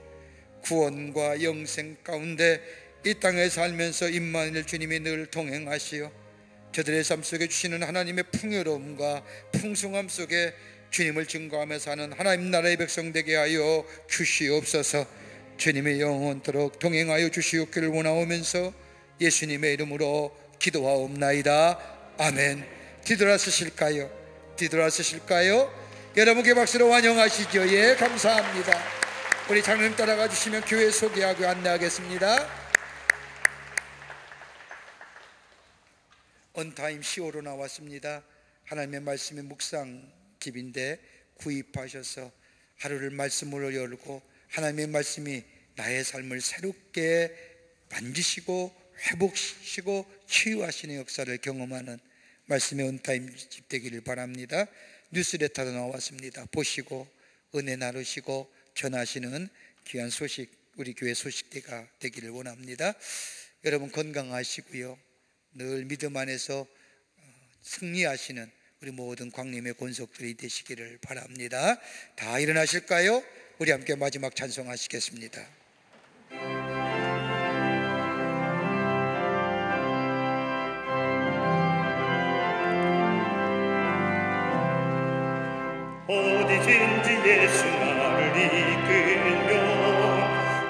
구원과 영생 가운데 이 땅에 살면서 임마누엘 주님이 늘 동행하시어 저들의 삶 속에 주시는 하나님의 풍요로움과 풍성함 속에 주님을 증거하며 사는 하나님 나라의 백성 되게 하여 주시옵소서. 주님의 영원토록 동행하여 주시옵기를 원하오면서 예수님의 이름으로 기도하옵나이다. 아멘. 뒤돌아서실까요? 여러분께 박수로 환영하시죠. 예, 감사합니다. 우리 장로님 따라가 주시면 교회 소개하고 안내하겠습니다. 언타임 10호로 나왔습니다. 하나님의 말씀의 묵상집인데 구입하셔서 하루를 말씀으로 열고 하나님의 말씀이 나의 삶을 새롭게 만지시고 회복시키고 치유하시는 역사를 경험하는 말씀의 언타임 집 되기를 바랍니다. 뉴스레터도 나왔습니다. 보시고 은혜 나누시고 전하시는 귀한 소식, 우리 교회 소식대가 되기를 원합니다. 여러분 건강하시고요, 늘 믿음 안에서 승리하시는 우리 모든 광림의 권속들이 되시기를 바랍니다. 다 일어나실까요? 우리 함께 마지막 찬송하시겠습니다. 어디든지 예수 나를 이끌며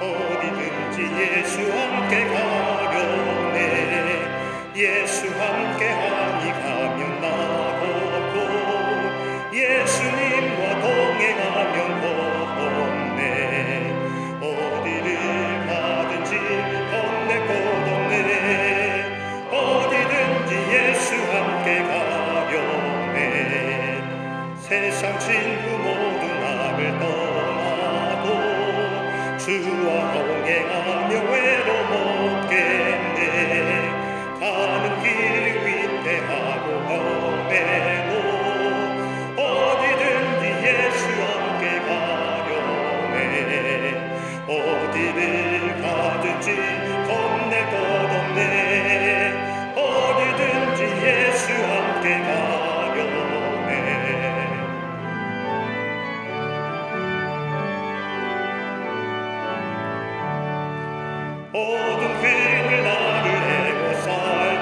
어디든지 예수 함께 가려네. 예수 함께하니 가면 나보고 예수님과 동행하면 없네. 어디를 가든지 건네 곳 없네. 어디든지 예수 함께 가려네. 세상 친구 모두 나를 떠나도 주와 동행하며 외로움 없겠네. 가는 길을 위태하고 험해도 어디든지 예수 함께 가려네. 어디를 가든지 겁낼 것 없네. 어디든지 예수 함께 가려네. 어둠 그늘 나를 애워쌀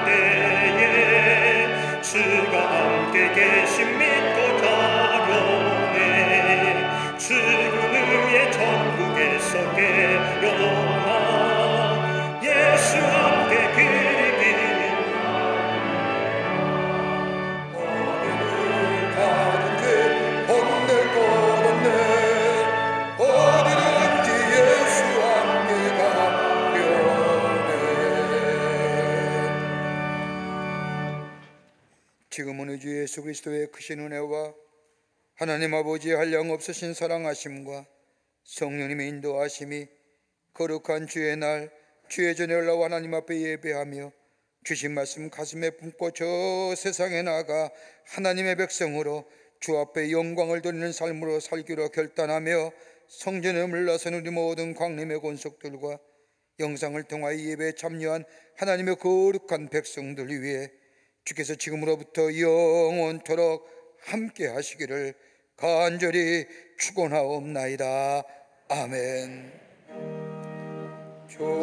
때에 주가 함께 계심 믿고 자려네. 죽은 후에 천국에서 깨어나 예수 함께 그리기는 어디를 가든지 혼낼 것 없네. 어디든지 예수 함께 가려네. 지금은 우리 주 예수 그리스도의 크신 은혜와 하나님 아버지의 한량없으신 사랑하심과 성령님의 인도하심이 거룩한 주의 날 주의 전에 올라와 하나님 앞에 예배하며 주신 말씀 가슴에 품고 저 세상에 나가 하나님의 백성으로 주 앞에 영광을 돌리는 삶으로 살기로 결단하며 성전에 물러선 우리 모든 광림의 권속들과 영상을 통하여 예배에 참여한 하나님의 거룩한 백성들 위해 주께서 지금으로부터 영원토록 함께 하시기를 간절히 축원하옵나이다. 아멘. 조세